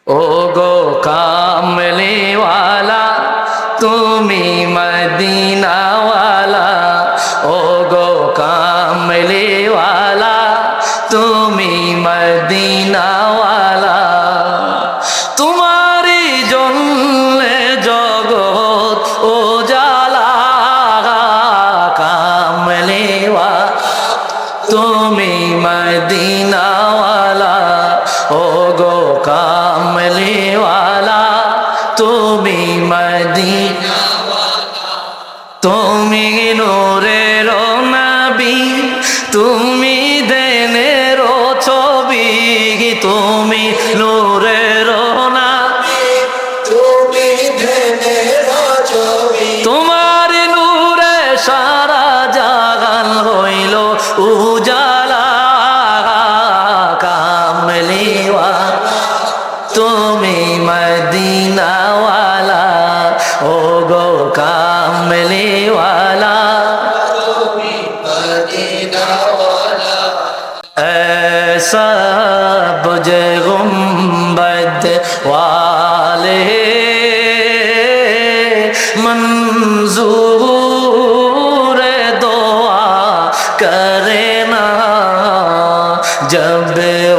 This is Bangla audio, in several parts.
ओ गो कामले वाला তুমি মদিনা वाला ओ गो कामले वाला তুমি মদিনা वाला तुम्हारी জন্যে জগৎ উজালা কামলে वाला তুমি মদিনা वाला ओ गो कामले वाला তুমি মদিনা वाला তুমি নূরের নবী তুমি দেনের ছবি তুমি নূরের নবী তুমি দেনের ছবি তোমার নূরে সারা জাগান হইল উজালা কামলে वाला তুমি মদিনা वाला ओ गो कामले वाला তুমি মদিনা वाला ऐसा बुझे गुंबद वाले मंजूर दुआ करे ना जब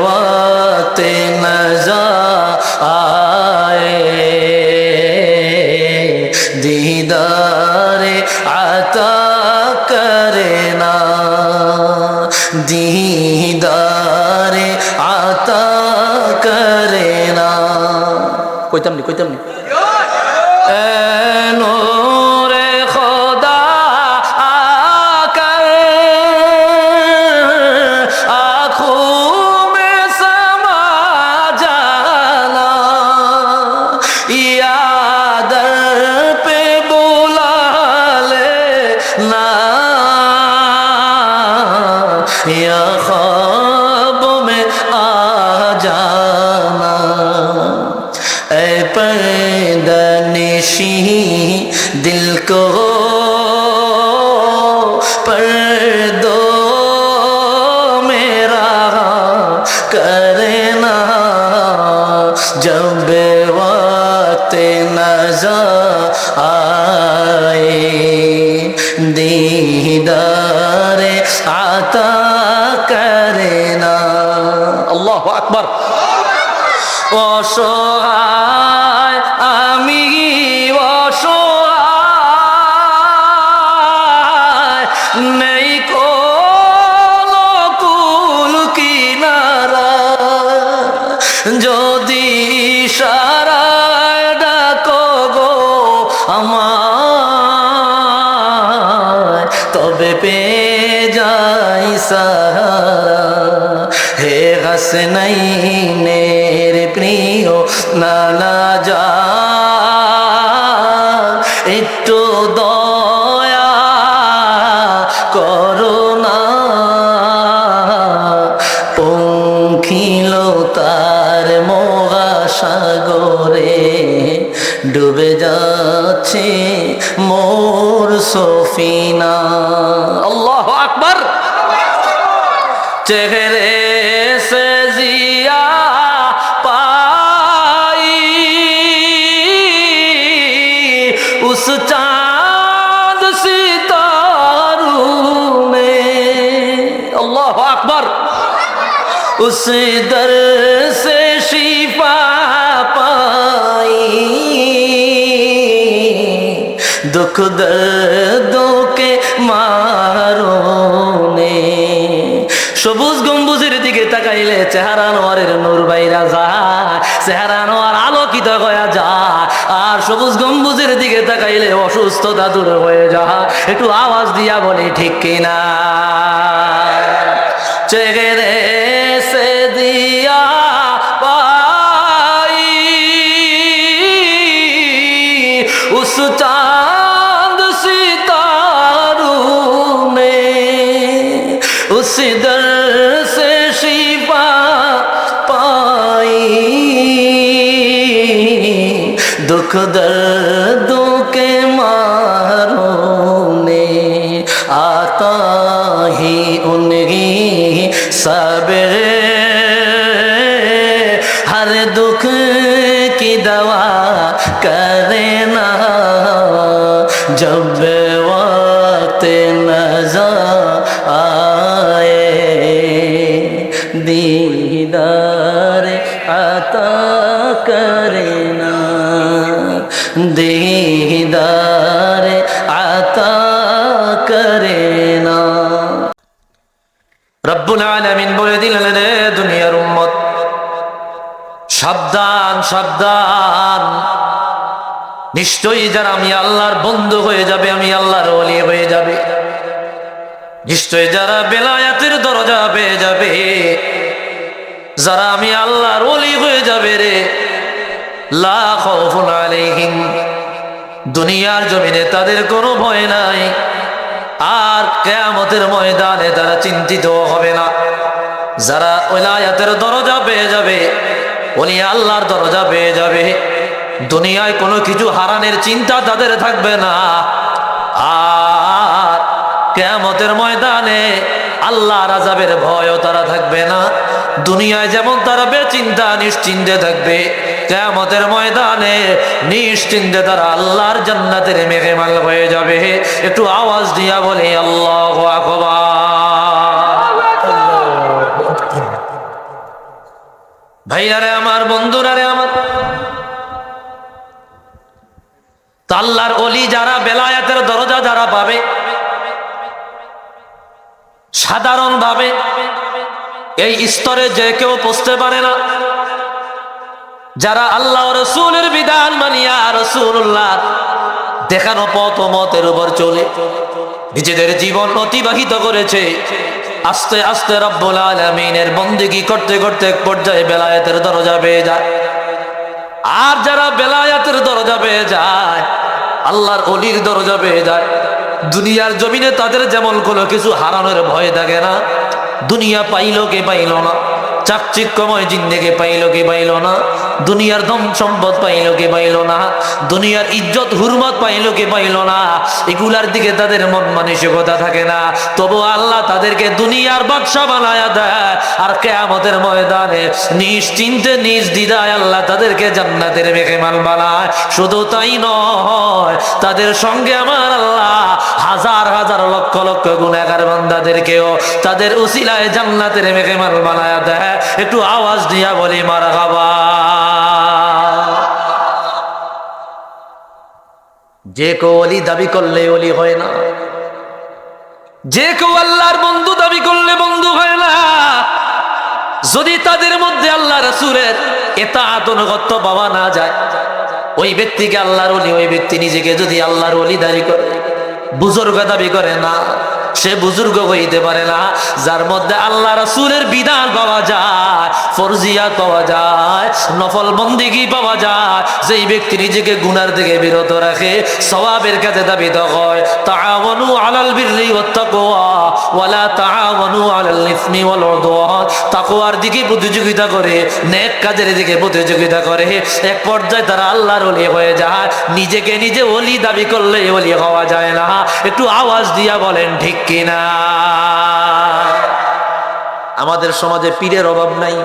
वक्त नज़र आए दीदार आता करे ना दीदार आता करे ना कोई तम नहीं नूरे खुदा आकर आँखों में समा जाना या दर पे बुला ले ना या ख्वाब में आ जाना ऐ पर्दनशी दिल को पर्दों मेरा करना जब वक्त नज़र आए दीदार आता करना अल्लाहु अकबर অসহায় আমি অসহায় নেই কোনো কুল কিনারা যদি ইশারায় ডাকো গো আমায় তবে পেয়ে যাই সাহারা হে হাসনাইনের প্রিয় নানা জান একটু দয়া করো না পঙ্খিলতার মোগা সাগরে ডুবে যাচ্ছে মোর সফিনা আল্লাহু আকবার চেহারে से जिया पाई उस चांद सितारों में अल्लाह अकबर उस दर से शिफा पाई दुख दर्दों के मारों ने সবুজ গম্বুজের দিকে তাকাইলে চেহারা নোয়ারের নূর বাইরা যায় চেহারা নোয়ার আলোকিত হয়ে যায় আর সবুজ গম্বুজের দিকে তাকাইলে অসুস্থতা দূর হয়ে যায় একটু আওয়াজ দিয়া বলি ঠিক কিনা চেহারে সে দিয়া পাই উস চাঁদ सितारों में उस दर से शिफा पाई दुख दर्दों के मारों ने आता ही उनकी सब्र हर दुख की दवा करे ना जब वक्त नजर आए दीदार अता करे ना दीदार अता करे ना। রব্বুল আলামিন বলে দিলেন, রে দুনিয়ার উম্মত, সাবধান সাবধান, নিশ্চয়ই যারা আমি আল্লাহর বন্ধু হয়ে যাবে, আমি আল্লাহর ওলি হয়ে যাবে, নিশ্চয়ই যারা বেলায়াতের দরজা পেয়ে যাবে, যারা আমি আল্লাহর ওলি হয়ে যাবে, রে লা খাউফুন আলাইহিম, দুনিয়ার জমিনে তাদের কোনো ভয় নাই, আর কিয়ামতের ময়দানে তারা চিন্তিত হবে না। যারা ওলায়াতের দরজা পেয়ে যাবে, ওলি আল্লাহর দরজা পেয়ে যাবে, দুনিয়ায় কোনো কিছু হারানোর চিন্তা তাদের থাকবে না, আর কিয়ামতের ময়দানে আল্লাহর আযাবের ভয়ও তারা থাকবে না। দুনিয়ায় যেমন তারা বেচিন্তা নিশ্চিন্তে থাকবে, কিয়ামতের ময়দানে নিশ্চিন্তে তারা আল্লাহর জান্নাতের মেহমান হয়ে যাবে। একটু আওয়াজ দিয়া বলে আল্লাহু আকবার। ভাইয়ারে আমার, বন্ধুরারে আমার, আল্লাহর ওলি যারা, বেলায়াতের দরজা যারা পাবে, সাধারণ ভাবে এই স্তরে যে কেউ পৌঁছতে পারে না। যারা আল্লাহ রাসূলের বিধান মানিয়া রাসূলুল্লাহ দেখানো পথ মতের উপর চলে নিজেদের জীবন অতিবাহিত করেছে, আস্তে আস্তে রব্বুল আলামিনের বন্দেগী করতে করতে এক পর্যায়ে বেলায়েতের দরজা পেয়ে যায়। আর যারা বেলায়েতের দরজা পেয়ে যায়, আল্লাহর ওলির দরজা পেয়ে যায়, দুনিয়ার জমিনে তাদের যেমন কোনো কিছু হারানোর ভয় থাকে না। দুনিয়া পাইল কে পাইল না, চাকচিক্যময় জিন্দেগি পাইল কে পাইল না, দুনিয়ার ধন সম্পদ পাইল কে পাইল না, দুনিয়ার ইজ্জত হুরমত পাইল কে পাইল না, এগুলার দিকে তাদের মন মানসিকতা থাকে না। তবু আল্লাহ তাদেরকে দুনিয়ার বাদশা বানায়া দেয়, আর কিয়ামতের ময়দানে নিশ্চিন্তে নিজ দ্বিধায় আল্লাহ তাদেরকে জান্নাতের মেহমান বানায়। শুধু তাই নয়, তাদের সঙ্গে আমার আল্লাহ হাজার হাজার লক্ষ লক্ষ গুনাহগার বান্দাদেরকেও তাদের উসিলায় জান্নাতের মেহমান বানায়া দেয়। একটু আওয়াজ দিয়া বলি মারহাবা। যে কেউ ওলি দাবি করলে ওলি হয় না, যে কেউ আল্লাহর বন্ধু দাবি করলে বন্ধু হয় না। যদি তাদের মধ্যে আল্লাহ রাসূলের ইতাআত অনুগত্য পাওয়া না যায়, ওই ব্যক্তিকে আল্লাহর ওলি, ওই ব্যক্তি নিজেকে যদি আল্লাহর ওলি দাবি করে, বুজুর্গ দাবি করে না, সে বুজুর্গ হইতে পারে না। যার মধ্যে আল্লাহ রাসূলের বিধান পাওয়া যায়, ফরজিয়াত পাওয়া যায়, নফল বন্দেগী পাওয়া যায়, যেই ব্যক্তি নিজেকে গুনার থেকে বিরত রাখে, সওয়াবের কাজে দাবিত হয়। তাআওয়ানু আলাল বিররি ওয়াত তাকওয়া ওয়ালা তাআওয়ানু আলাল ইসমি ওয়াল উদওয়ান, তাকওয়ার দিকে প্রতিযোগিতা করে, নেক কাজের দিকে প্রতিযোগিতা করে, এক পর্যায়ে তারা আল্লাহর ওলি হয়ে যায়। নিজেকে নিজে ওলি দাবি করলে ওলি হওয়া যায় না। একটু আওয়াজ দিয়া বলেন ঠিক কিনা? আমাদের সমাজে পীরের অভাব নাই,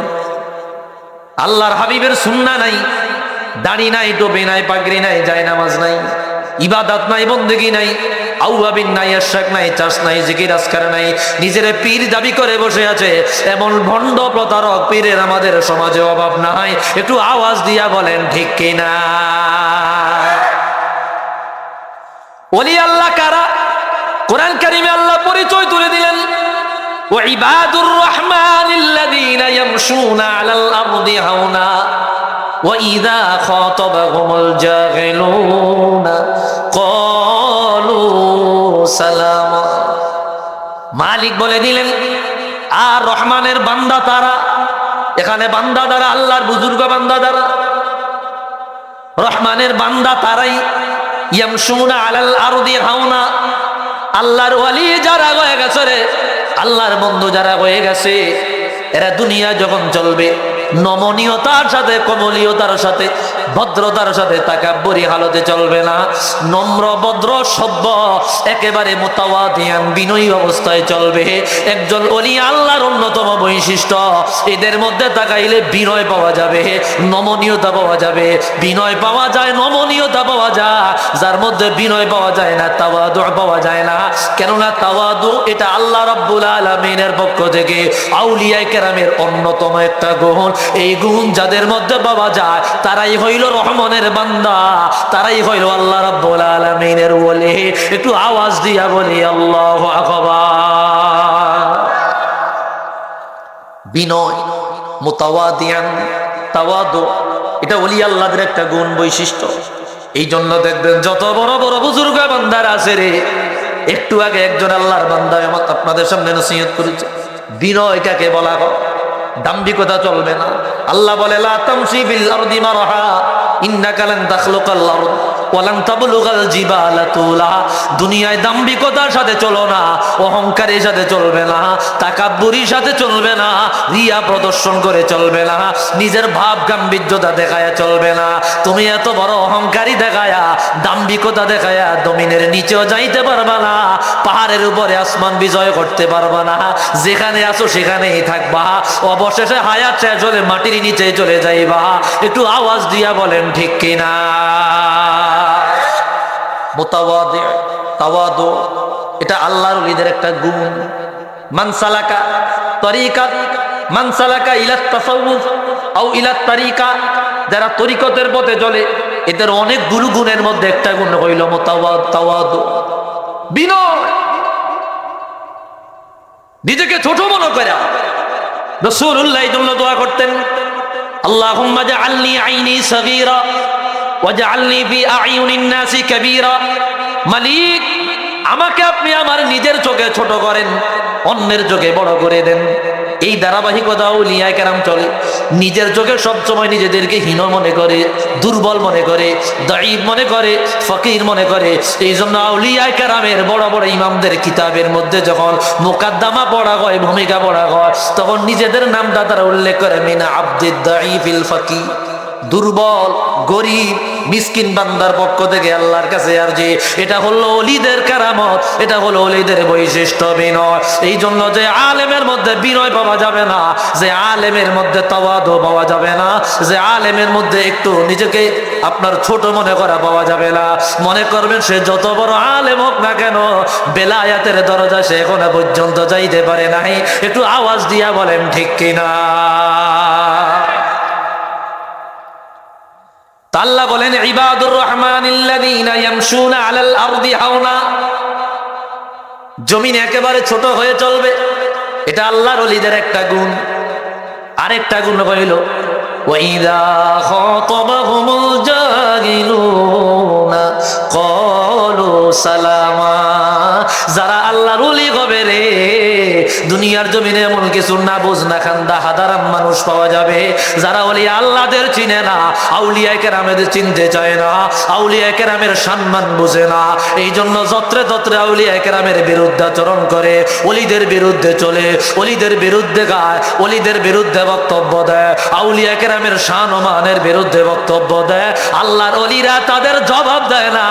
আল্লাহর হাবিবের সুন্নাহ নাই, দাড়ি নাই, টুপি নাই, পাগড়ি নাই, জায়নামাজ নাই, ইবাদত নাই, বন্দেগী নাই, আউয়াবিন নাই, আশরাক নাই, চাষ নাই, জিকির আজকার নাই, নিজের পীর দাবি করে বসে আছে। এমন ভণ্ড প্রতারক পীরের আমাদের সমাজে অভাব নাই। একটু আওয়াজ দিয়া বলেন ঠিক কিনা? ওলি আল্লাহ কারা? কুরআন কারীমে আল্লাহ পরিচয় তুলে দিলেন, ওয়াইবাদুর রহমানিল্লাযীনা ইয়ামশুনা আলাল আরদি হাওনা ওয়া ইযা খাতাবাহুমুল জাহিলুনা ক্বালু সালামা। মালিক বলে দিলেন, আর রহমানের বান্দা তারা, এখানে বান্দা দ্বারা আল্লাহর বুজুর্গ বান্দা দ্বারা, রহমানের বান্দা তারাই, ইয়ামশুনা আলাল আরদি হাওনা, আল্লাহর ওয়ালি যারা হয়ে গেছে রে, আল্লাহর বন্ধু যারা হয়ে গেছে, এরা দুনিয়া যখন চলবে, নমনীয়তার সাথে, কমলীয়তার সাথে, ভদ্রতার সাথে, তাকাব্বুরি হালতে চলবে না। নম্র ভদ্র সভ্য একেবারে মুতাওয়াদিয়ান বিনয়ী অবস্থায় চলবে। একজন ওলি আল্লাহর অন্যতম বৈশিষ্ট্য, এদের মধ্যে তাকাইলে বিনয় পাওয়া যাবে, নমনীয়তা পাওয়া যাবে। বিনয় পাওয়া যায়, নমনীয়তা পাওয়া যায়, যার মধ্যে বিনয় পাওয়া যায় না, তাওয়াদু পাওয়া যায় না। কেননা তাওয়াদু এটা আল্লাহ রাব্বুল আলামিনের পক্ষ থেকে আউলিয়া কেরামের অন্যতম একটা গুণ। এই গুণ যাদের মধ্যে পাওয়া যায় তারাই হইল রহমানের বান্দা, তারাই হইল আল্লাহ রাব্বুল আলামিনের ওলি। একটু আওয়াজ দিয়া বলি আল্লাহু আকবার। বিনয়, মুতাওয়াদিয়ান, তাওয়াদু এটা ওলি আল্লাহদের একটা গুণ, বৈশিষ্ট্য। এই জন্য দেখবেন যত বড় বড় বুজুর্গ বান্দার আছে রে, একটু আগে একজন আল্লাহর বান্দা আপনাদের সামনে নসিহত করেছে, বিনয় কাকে বলা হয়। দাম্ভিকতা চলবে না। আল্লাহ বলে লা তামশি ফিল আরদি মারহা ইন্নাকা লান তাখলুকাল আরদ ওয়া লান তাবলুগাল জিবালা তুলা। দুনিয়ায় দাম্ভিকতার সাথে চলো না, অহংকারের সাথে চলবে না, তাকাব্বুরির সাথে চলবে না, রিয়া প্রদর্শন করে চলবে না, নিজের ভাব গাম্ভীর্যতা দেখায়া চলবে না। তুমি এত বড় অহংকারী দেখায়া, দাম্ভিকতা দেখায়া জমিনের নিচেও যাইতে পারবা না, পাহাড়ের উপরে আসমান বিজয় করতে পারবা না। যেখানে আছো সেখানেই থাকবা, অবশেষে হায়াত শেষ হলে মাটির নিচে চলে যাইবা। একটু আওয়াজ দিয়া বলেন ঠিক কিনা? মুতাওয়াদি, তাওয়াদু এটা আল্লাহর ওলিদের একটা গুণ। মান সালাকা তরিকাত, মান সালাকা ইলাত তাসাউফ আও ইলাত তরিকা, যারা তরিকতের পথে চলে এদের অনেকগুলো গুণের মধ্যে একটা গুণ হইল তাওয়াদু, বিনয়। নিজেকে ছোট মনে করে রাসূলুল্লাহ এই জন্য দোয়া করতেন, আল্লাহুম্মা জাআলনি আইনি সাগীরা ওয়াজআলনি ফি আ'য়ুনিন নাসি কাবীরা। মালিক, আমাকে আপনি আমার নিজের চোখে ছোট করেন, অন্যের চোখে বড় করে দেন। এই ধারাবাহিকতা আউলিয়া কেরাম চলে। নিজের চোখে সবসময় নিজেদেরকে হীন মনে করে, দুর্বল মনে করে, দাঈফ মনে করে, ফকির মনে করে। এই জন্য আউলিয়া কেরামের বড় বড় ইমামদের কিতাবের মধ্যে যখন মুকাদ্দামা পড়া হয়, ভূমিকা পড়া হয়, তখন নিজেদের নামটা তারা উল্লেখ করে, মিনা আব্দিদ দাঈফিল ফকির, দুর্বল গরিব মিসকিন বান্দার পক্ষ থেকে আল্লাহর কাছে আরজি। এটা হলো ওলিদের কারামত, এটা হলো ওলিদের বৈশিষ্ট্য, বিনয়। এই জন্য যে আলেমের মধ্যে বিনয় পাওয়া যাবে না, যে আলেমের মধ্যে তাওয়াদু পাওয়া যাবে না, যে আলেমের মধ্যে একটু নিজেকে আপনার ছোট মনে করা পাওয়া যাবে না, মনে করবেন সে যত বড় আলেম হোক না কেন, বেলায়াতের দরজা সে এখনো পর্যন্ত যাইতে পারে নাই। একটু আওয়াজ দিয়া বলেন ঠিক কিনা? আল্লাহ বলেন ইবাদুর রহমানিল্লাযীনা ইয়ামশুনা আলাল আরদি হাওনা, জমিন একেবারে ছোট হয়ে চলবে, এটা আল্লাহর ওলিদের একটা গুণ। আরেকটা গুণ হইল ওয়াইদা খাতাবাহুমুল জাহিলুনা ক্বালু সালামা। যারা আল্লাহর ওলি হবে রে, দুনিয়ার জমিনে এমন কিছু না বুঝ না খান্দা হাদারাম মানুষ পাওয়া যাবে যারা ওলি আল্লাহদের চিনে না, আউলিয়া কেরামেদের চিনতে চায় না, আউলিয়া কেরামের সম্মান বুঝে না। এই জন্য যত্রে তত্রে আউলিয়া কেরামের বিরুদ্ধে আচরণ করে, ওলিদের বিরুদ্ধে চলে, ওলিদের বিরুদ্ধে গায়, ওলিদের বিরুদ্ধে বক্তব্য দেয়, আউলিয়া কেরামের শান ও মানের বিরুদ্ধে বক্তব্য দেয়। আল্লাহর ওলিরা তাদের জবাব দেয় না,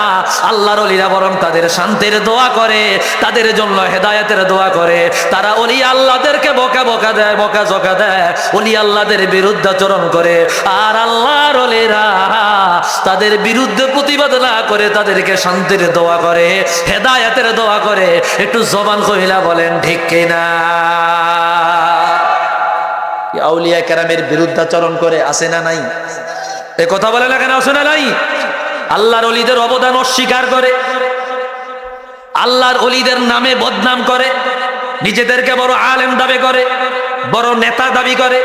আল্লাহর ওলিরা বরং তাদের শান্তির দোয়া করে, তাদের জন্য হেদায়েতের দোয়া করে। তারা ওলি আল্লাহদেরকে বকা বকা দেয়, বকা জকা দেয়, ওলি আল্লাহদের বিরুদ্ধে আচরণ করে। আর আল্লাহর ওলিরা তাদের বিরুদ্ধে প্রতিবাদ না করে তাদেরকে শান্তির দোয়া করে, হেদায়েতের দোয়া করে। একটু জবান কইলা বলেন ঠিক কিনা? আউলিয়া কেরামের বিরুদ্ধাচরণ করে, আছে না নাই? এ কথা বলে না কেন, আছে না নাই? আল্লাহর ওলিদের অবদান অস্বীকার করে, আল্লাহর ওলিদের নামে বদনাম করে, নিজেদেরকে বড় আলেম দাবি করে, বড় নেতা দাবি করে,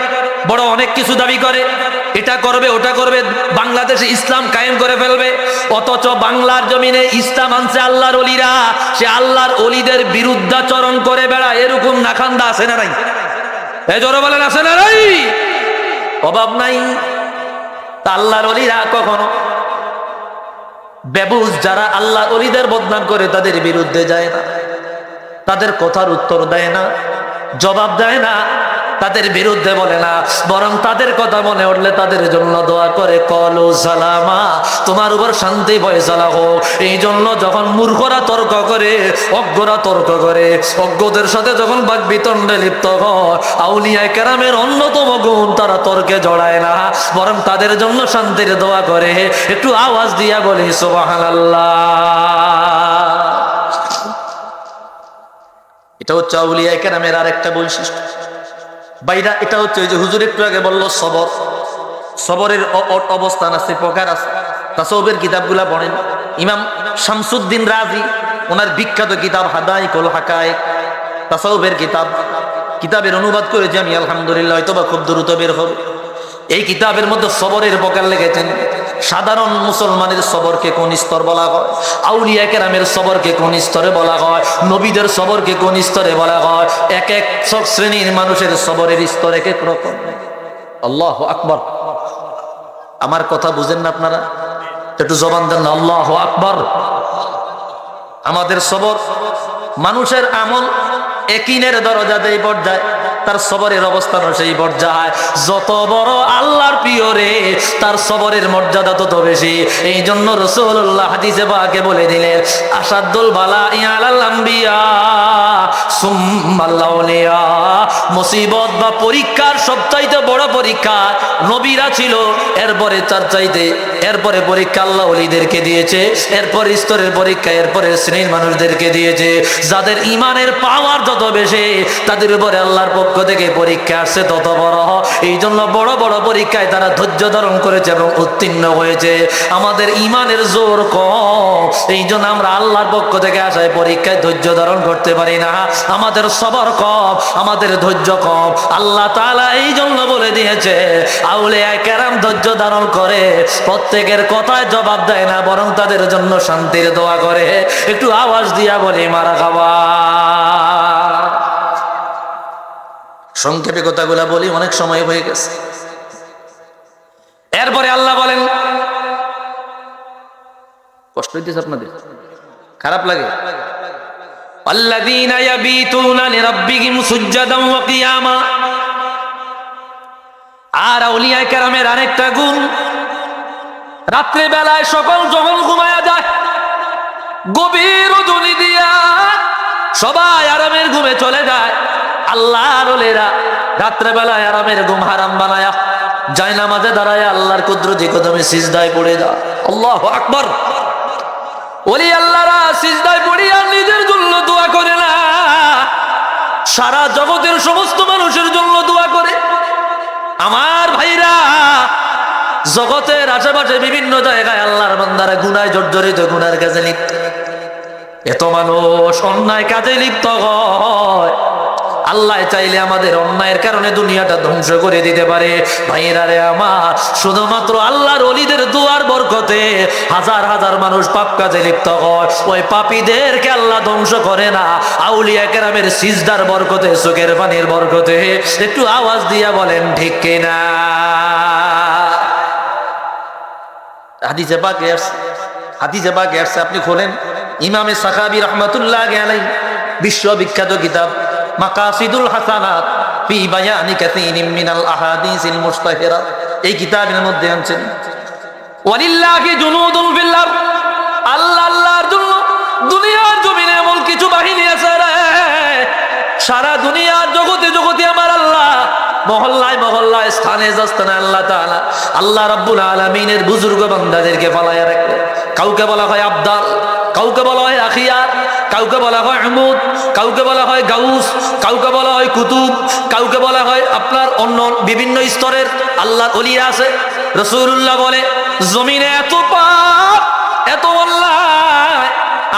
বড় অনেক কিছু দাবি করে, এটা করবে ওটা করবে, বাংলাদেশে ইসলাম কায়েম করে ফেলবে। অথচ বাংলার জমিনে ইসলাম আনছে আল্লাহর ওলিরা, সে আল্লাহর ওলিদের বিরুদ্ধাচরণ করে বেড়ায়। এরকম নাখান্দা আছে না নাই? এই জোরে বলেন আছে না নাই? অভাব নাই। তা আল্লাহর ওলিরা কখনো বেবুজ যারা আল্লাহ ওলিদের বদনাম করে তাদের বিরুদ্ধে যায় না, তাদের কথার উত্তর দেয় না, জবাব দেয় না, তাদের বিরুদ্ধে বলে না, বরং তাদের কথা মনে উঠলে তাদের জন্য দোয়া করে, কলু সালামা, তোমার উপর শান্তি ফয়সালা হোক। এই জন্য যখন মূর্খরা তর্ক করে, অজ্ঞরা তর্ক করে, অজ্ঞদের সাথে যখন বাকবিতণ্ডে লিপ্ত হয়, আউলিয়া কেরামের অন্যতম গুণ তারা তর্কে জড়ায় না, বরং তাদের জন্য শান্তির দোয়া করে। একটু আওয়াজ দিয়া বলি সুবহানাল্লাহ। এটা হচ্ছে আউলিয়া কেরামের আরেকটা বৈশিষ্ট্য। বাইরা এটা হচ্ছে ওই যে হুজুর একটু আগে বলল, সবর, সবরের অবস্থান আছে, প্রকার আছে। তাসাউফের কিতাবগুলা পড়েন, ইমাম শামসুদ্দিন রাজি ওনার বিখ্যাত কিতাব হাদাইকুল হাকায়েক, তাসাউফের কিতাব, কিতাবের অনুবাদ করেছি আমি আলহামদুলিল্লাহ, হয়তো বা খুব দ্রুত বের হবে। এই কিতাবের মধ্যে সবরের প্রকার লিখেছেন। সাধারণ মুসলমানের সবরকে কোন স্তর বলা হয়, আউলিয়া কেরামের সবরকে কোন স্তরে বলা হয়, নবীদের সবরকে কোন স্তরে বলা হয়, এক এক শ্রেণীর মানুষের সবরের স্তর এক এক রকম। আল্লাহু আকবার। আমার কথা বুঝেন না আপনারা? একটু জবান দেন না, আল্লাহু আকবার। আমাদের সবর, মানুষের আমল একিনের দরজা দেই পর্যায়ে, তার সবরের অবস্থানও সেই পর্যায়ে। যত বড় আল্লাহর প্রিয় রে, তার সবরের মর্যাদা তত বেশি। এই জন্য রাসূলুল্লাহ হাদিসে পাকে বলে দিলেন, আসাদুল বালাই আলাল আম্বিয়া সুম্মাল আউলিয়া, মুসিবত বা পরীক্ষার সবচাইতে বড় পরীক্ষা নবীরা ছিল, এরপরে তার চাইতে এরপরে পরীক্ষা আল্লাহ ওলিদেরকে দিয়েছে, এরপর স্তরের পরীক্ষা এরপরে শ্রেণীর মানুষদেরকে দিয়েছে। যাদের ইমানের পাওয়ার যত বেশি, তাদের উপরে আল্লাহর পক্ষ থেকে পরীক্ষা আসছে তত বড়। এই জন্য বড় বড় পরীক্ষায় তারা ধৈর্য ধারণ করেছে এবং উত্তীর্ণ হয়েছে। আমাদের ইমানের জোর কম, এই জন্য আমরা আল্লাহর পক্ষ থেকে আসায় পরীক্ষায় ধৈর্য ধারণ করতে পারি না। আমাদের সবর কম, আমাদের ধৈর্য কম। আল্লাহ তাআলা এই জন্য বলে দিয়েছে, আউলিয়া কেরাম ধৈর্য ধারণ করে, প্রত্যেকের কথায় জবাব দেয় না, বরং তাদের জন্য শান্তির দোয়া করে। একটু আওয়াজ দিয়া বলি মারহাবা। সংক্ষেপে কথাগুলা বলি, অনেক সময় হয়ে গেছে। এরপরে আল্লাহ বলেন, কষ্ট হইতেছে আপনাদের, খারাপ লাগে? আল্লাযীনা ইয়াবিতুনা লিরাব্বিহিম সুজদান ওয়া কিয়ামা। আর আউলিয়া কেরামের আরেকটা গুণ, রাত্রি বেলায় সকল যখন ঘুমায়া যায়, গভীর রজনী দিয়া সবাই আরামের ঘুমে চলে যায়, আল্লাহর ওলিরা রাত্রে বেলায় আরামের ঘুম হারাম বানায়া জায়নামাজে দাঁড়ায় আল্লাহর কুদরতি কদমে সিজদায় পড়ে যায়। আল্লাহু আকবার। ওলি আল্লাহরা সিজদায় পড়িয়া নিজের জন্য দোয়া করে না, সারা জগতের সমস্ত মানুষের জন্য দোয়া করে। আমার ভাইরা, জগতের আশেপাশে বিভিন্ন জায়গায় আল্লাহর বান্দারা গুনায় জর্জরিত, গুনার কাজে লিপ্ত। এত মানুষ অন্যায় কাজে লিপ্ত হয়, আল্লাহ চাইলে আমাদের অন্যায়ের কারণে দুনিয়াটা ধ্বংস করে দিতে পারে। ভাইরা রে আমার, শুধুমাত্র আল্লাহর ওলিদের দুয়ার বরকতে হাজার হাজার মানুষ পাপ কাজে লিপ্ত হয়, ওই পাপীদেরকে আল্লাহ ধ্বংস করে না, আউলিয়া কেরামের সিজদার বরকতে, চোখের পানির বরকতে। একটু আওয়াজ দিয়া বলেন ঠিক কিনা? হাদিসে পাকে আসছে, হাদিসে পাকে আসছে, আপনি খোলেন ইমামে সাখাবী রাহমাতুল্লাহ আলাইহি বিশ্ববিখ্যাত কিতাব মাকাসিদুল হাসানাত ফি বায়ানি কাসীরিন মিনাল আহাদিসিল মুশতাহিরা। এই কিতাবের মধ্যে আনছেন, ওয়ালিল্লাহি জুনুদুল ফিল আরদ, আল্লাহর জন্য দুনিয়ার জমিনে এমন কিছু বাহিনী আছে রে, সারা দুনিয়ার জগতে জগতে আমার আল্লাহ, মহল্লায় মহল্লায়, স্থানে স্থানে আল্লাহ তাআলা, আল্লাহ রাব্বুল আলামিনের বুজুর্গ বান্দাদেরকে ফালায়া রাখে। কাউকে বলা হয় আবদাল, কাউকে বলা হয় আখিয়ার, কাউকে বলা হয় আহমদ, কাউকে বলা হয় গাউস, কাউকে বলা হয় কুতুব, কাউকে বলা হয় আপনার অন্য বিভিন্ন স্তরের আল্লাহর ওলিরা আছে। রাসূলুল্লাহ বলে, জমিনে এত পাপ, এত অন্যায়,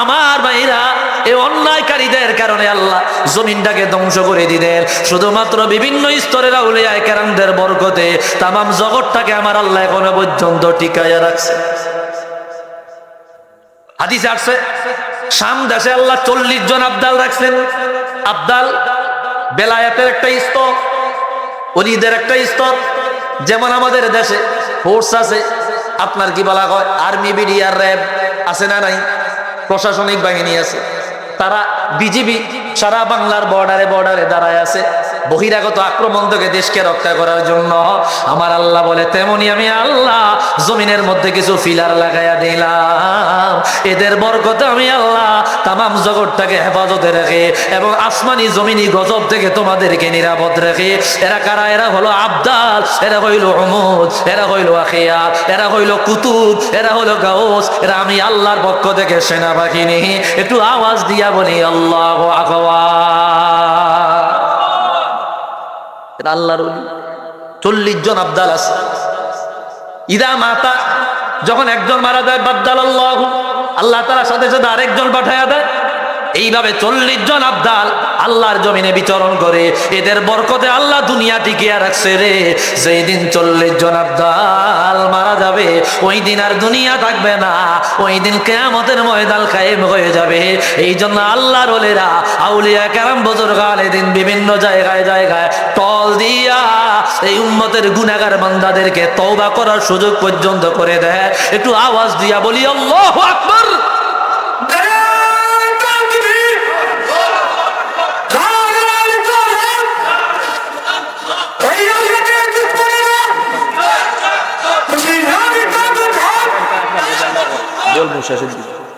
আমার ভাইরা, এই অন্যায়কারীদের কারণে আল্লাহ জমিনটাকে ধ্বংস করে দিলেন। শুধুমাত্র বিভিন্ন স্তরের আউলিয়া কেরামদের বরকতে তামাম জগৎটাকে আমার আল্লাহ এখনো পর্যন্ত টিকায়া রাখছে। হাদিসে আসছে, শাম দেশে আল্লাহ 40 জন আবদাল রাখছেন। আবদাল বেলায়েতের একটা স্তর, ওলিদের একটা স্তর। যেমন আমাদের দেশে ফোর্স আছে, আপনার কি বলা হয়, আর্মি, বিডিআর, র্যাব আছে না নাই, প্রশাসনিক বাহিনী আছে। তারা বিজিবি সারা বাংলার বর্ডারে বর্ডারে দাঁড়ায় আছে। বহিরাগত আক্রমণ থেকে দেশকে রক্ষা করার জন্য। আমার আল্লাহ বলে তেমনি আমি আল্লাহ জমিনের মধ্যে কিছু ফিলার লাগাইয়া দিলাম, এদের বরকতে আমি আল্লাহ তামাম জগৎটাকে হেফাজতে রাখে এবং আসমানি জমিনি গজব থেকে তোমাদেরকে নিরাপদ রাখে। এরা কারা? এরা হলো আবদাল, এরা হইল উমুদ, এরা হইল আখিয়া, এরা হইল কুতুব, এরা হলো গাউস, এরা আমি আল্লাহর পক্ষ থেকে সেনাবাহিনী। একটু আওয়াজ দিয়া বলি আল্লাহু আকবার। এটা আল্লাহর ওলি। 40 জন আবদাল আছে। ইদা মাতা, যখন একজন মারা যায়, বাদদালাল্লাহু, আল্লাহ তাআলা সাথে সাথে আরেকজন পাঠায়া দেয়। এইভাবে 40 জন আবদাল আল্লাহর জমিনে বিচরণ করে, এদের বরকতে আল্লাহ দুনিয়া টিকিয়ে রাখছে রে। যেই দিন 40 জন আবদাল মারা যাবে, ওই দিন আর দুনিয়া থাকবে না, ওই দিন কিয়ামতের ময়দান কায়েম হয়ে যাবে। এই জন্য আল্লাহর ওলিরা, আউলিয়া কেরাম, বুজুর্গ আলেদিন বিভিন্ন জায়গায় জায়গায় টল দিয়া এই উম্মতের গুনাহগার বান্দাদেরকে তওবা করার সুযোগ পর্যন্ত করে দেয়। একটু আওয়াজ দিয়া বলি আল্লাহু আকবার।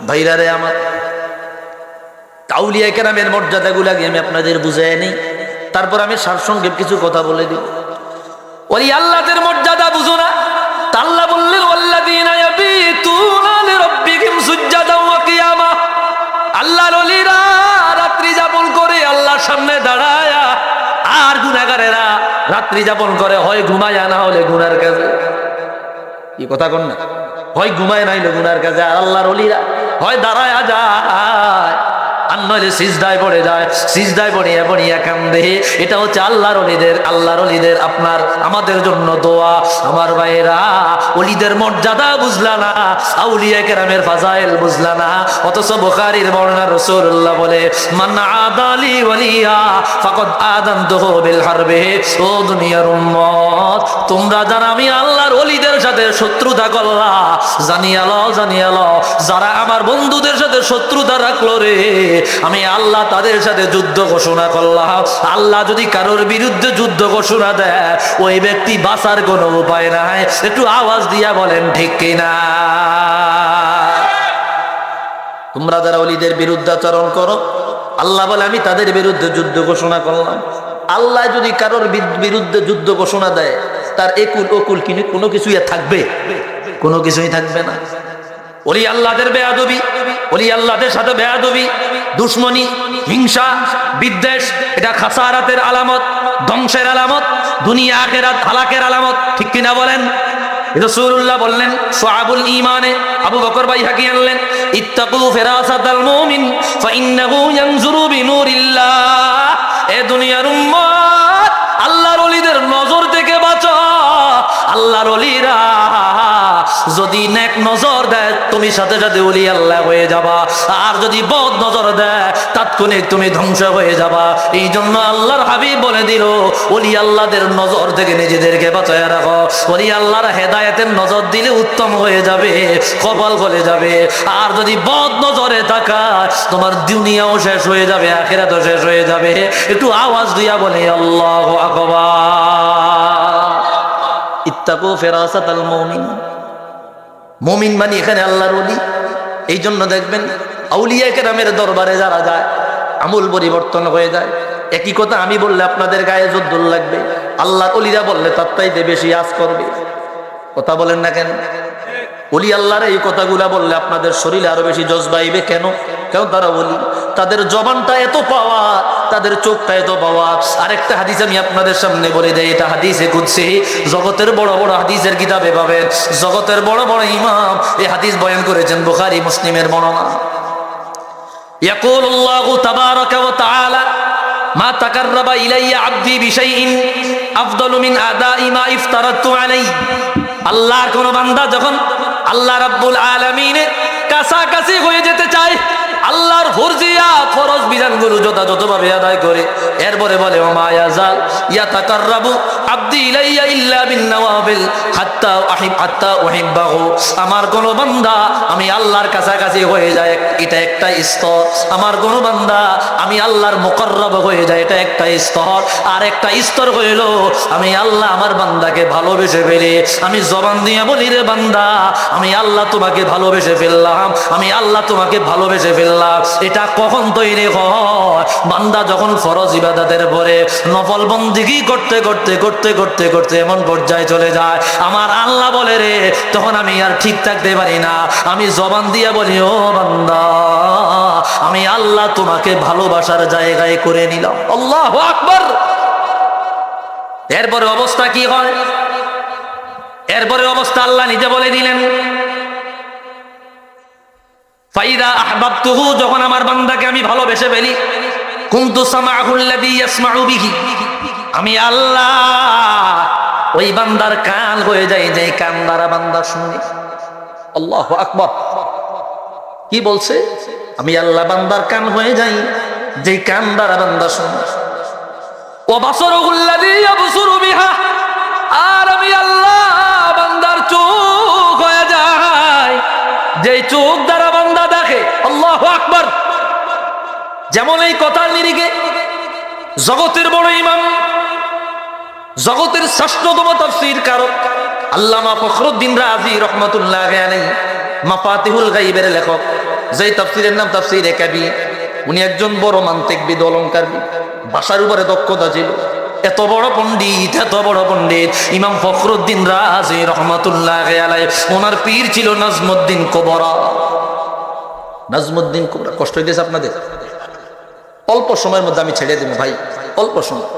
ভাইরা রে আমার, আউলিয়া কেরামের মর্যাদাগুলোকে আমি আপনাদের বুঝাই নেই, তারপর আমি সারসংক্ষেপ কিছু কথা বলে দিই। ওই আল্লাহদের মর্যাদা বুঝো না? আল্লাহ বললেন ওয়াল্লাযীনা ইয়াবিতুনা লিরাব্বিহিম সুজদান ওয়া কিয়ামা। আল্লাহর ওলিরা রাত্রি যাপন করে আল্লাহর সামনে দাঁড়ায়, আর গুনাহগারেরা রাত্রি যাপন করে হয় ঘুমায় না হলে গুনার কাজে। কি কথা কন না? হয় ঘুমায় নাইলে গুনার কাজে, আর আল্লাহর ওলিরা হয় দাঁড়ায় যায় আর নইলে সিজদায় পড়ে যায়, সিজদায় পড়িয়া পড়িয়া কান্দে। এটা হচ্ছে আল্লাহর ওলিদের আপনার আমাদের জন্য দোয়া। আমার ভাইয়েরা, ওলিদের মর্যাদা বুঝলা না, আউলিয়া কেরামের ফাজাইল বুঝলা না, অথচ বুখারীর বর্ণনা রাসূলুল্লাহ বলে মান আদালি ওয়ালিয়া ফাকাদ আযানতুহু বিল হারবি। ও দুনিয়ার উম্মত, তোমরা যারা আমি আল্লাহর ওলিদের সাথে শত্রুতা করলা, জানিয়া লও যারা আমার বন্ধুদের সাথে শত্রুতা রাখলো রে, আমি আল্লাহ তাদের সাথে যুদ্ধ ঘোষণা করলাম। আল্লাহ যদি কারোর বিরুদ্ধে যুদ্ধ ঘোষণা দেয়, ওই ব্যক্তি বাঁচার কোনো উপায় নাই। একটু আওয়াজ দিয়া বলেন ঠিক কিনা? তোমরা যারা ওলিদের বিরুদ্ধাচরণ করো, আল্লাহ বলে আমি তাদের বিরুদ্ধে যুদ্ধ ঘোষণা করলাম। আল্লাহ যদি কারোর বিরুদ্ধে যুদ্ধ ঘোষণা দেয়, তার একুল ওকুল কোনো কিছুই থাকবে? কোনো কিছুই থাকবে না। ওলি আল্লাহদের বেয়াদবি, ওলি আল্লাহদের সাথে বেয়াদবি, দুশ্মনী, হিংসা, বিদ্বেষ, এটা খাসারাতের আলামত, ধ্বংসের আলামত, দুনিয়া আখিরাত হালাকের আলামত। ঠিক কিনা বলেন? রাসূলুল্লাহ বললেন শুআবুল ঈমানে, আবু বকর বাইহাকী আনলেন, ইত্তাকু ফিরাসাতাল মুমিন ফাইন্নাহু ইয়ানজুরু বিনুরিল্লাহ। এ দুনিয়ার উম্মত, আল্লাহর ওলিদের নজর থেকে বাঁচো। আল্লাহর ওলিরা যদি নেক নজর দেয়, তুমি সাথে সাথে ওলি আল্লাহ হয়ে যাবা, আর যদি বদ নজর দেয়, তাৎক্ষণিক তুমি ধ্বংস হয়ে যাবা। এই জন্য আল্লাহর হাবিব বলে দিল, ওলি আল্লাহদের নজর থেকে নিজেদেরকে বাঁচায় রাখো। ওলি আল্লাহর হেদায়েতের নজর দিলে উত্তম হয়ে যাবে, কপাল খুলে যাবে। আর যদি বদ নজরে তাকায়, তোমার দুনিয়াও শেষ হয়ে যাবে, আখিরাতও শেষ হয়ে যাবে। একটু আওয়াজ দিয়া বলে আল্লাহু আকবার। ইত্তাকু ফিরাসাতাল মুমিন। মুমিন মানে এখানে আল্লাহর ওলি। এই জন্য দেখবেন আউলিয়া কেরামের দরবারে যারা যায়, আমূল পরিবর্তন হয়ে যায়। একই কথা আমি বললে আপনাদের গায়ে যদ্দুল লাগবে, আল্লাহর ওলিরা বললে তার চাইতে বেশি আজ করবে। কথা বলেন না কেন? ওলি আল্লাহর এই কথাগুলা বললে আপনাদের শরীরে আরো বেশি জজবাইবে। কেন? কারণ তারা বলি, তাদের জবানটা এত পাওয়া, তাদের চোখটা এত পাওয়া। আরেকটা হাদিস আমি আপনাদের সামনে বলে দেই, এটা হাদিসে কুদসি, জগতের বড় বড় হাদিসের কিতাবে পাবেন, জগতের বড় বড় ইমাম এই হাদিস বয়ান করেছেন, বুখারী মুসলিমের বর্ণনা। ইয়াকুলুল্লাহু তাবারাকা ওয়া তাআলা মা তাকাররাবা ইলাইয়া আবদি বিশাইইন আফদালু মিন আদাই মা ইফতারাতু আলাইহি। আল্লাহর কোন বান্দা যখন আল্লাহ রাব্বুল আলামিনের কাছাকাছি হয়ে যেতে চায়, আল্লাহর ফরজিয়াত ফরজ বিধানগুলো যথাযথভাবে আদায় করে এরপরে বলে ওমা ইয়াজাল ইয়াতাকাররাবু আবদি ইলাইয়া ইল্লা বিন-নওয়াফিল হাত্তা উহিব্বাহু। আমার কোন বান্দা আমি আল্লাহর কাছাকাছি হয়ে যায়, এটা একটা স্তর। আমার কোন বান্দা আমি আল্লাহর মুকাররব হয়ে যায়, এটা একটা স্তর। আর একটা স্তর হইল আমি আল্লাহ আমার বান্দাকে ভালোবেসে ফেলে আমি জবান দিয়ে বলি রে বান্দা আমি আল্লাহ তোমাকে ভালোবেসে ফেললাম, আমি আল্লাহ তোমাকে ভালোবেসে ফেললাম। এটা কখন তৈরি হয়? বান্দা যখন ফরজ ইবাদতের পরে নফল বন্দেগী করতে করতে করতে করতে করতে এমন পর্যায়ে চলে যায় আমার আল্লাহ বলে রে তখন আমি আর ঠিক থাকতে পারি না, আমি জবান দিয়ে বলি ও বান্দা আমি আল্লাহ তোমাকে ভালোবাসার জায়গায় করে নিলাম। আল্লাহু আকবার। এরপরে অবস্থা কি হয়? এরপরে অবস্থা আল্লাহ নিজে বলে দিলেন ফাইদা আহবাবতুহু, যখন আমার বান্দাকে আমি ভালোবেসে ফেলি, কুনতু সামাউল্লাযী ইয়াসমাউ বিহি, আমি আল্লাহ ওই বান্দার কান হয়ে যায় যে কান দ্বারা বান্দা শুনে। আল্লাহু আকবার। কি বলছে? আমি আল্লাহ বান্দার কান হয়ে যাই যে কান দ্বারা বান্দা শুনে। ওয়া বাসারুল্লাযী ইয়াবসুরু বিহা, আর আমি আল্লাহ বান্দার চোখ হয়ে যায় যে চোখ দ্বারা বান্দা দেখে। আল্লাহু আকবার। যেমন এই কথার নিরিখে জগতের বড় ইমাম, জগতের শ্রেষ্ঠতম তাফসীর কারক আল্লামা ফখরুদ্দীন রাজি রহমাতুল্লাহি আলাইহি, মাফাতিহুল গায়বের লেখক, যেই তাফসীরের নাম তাফসীরে কাবীর। উনি একজন বড় মান্তিকবিদ, অলংকারবিদ, ভাষার উপরে দক্ষতা ছিল। এত বড় পণ্ডিত, এত বড় পণ্ডিত ইমাম ফখরুদ্দীন রাজি রহমাতুল্লাহি আলাইহি, ওনার পীর ছিল নাজমুদ্দিন কুবরা। নাজমুদ্দিন কুবরা, কষ্ট হইতেছে আপনাদের? অল্প সময়ের মধ্যে আমি ছেড়ে দেব ভাই, অল্প সময়।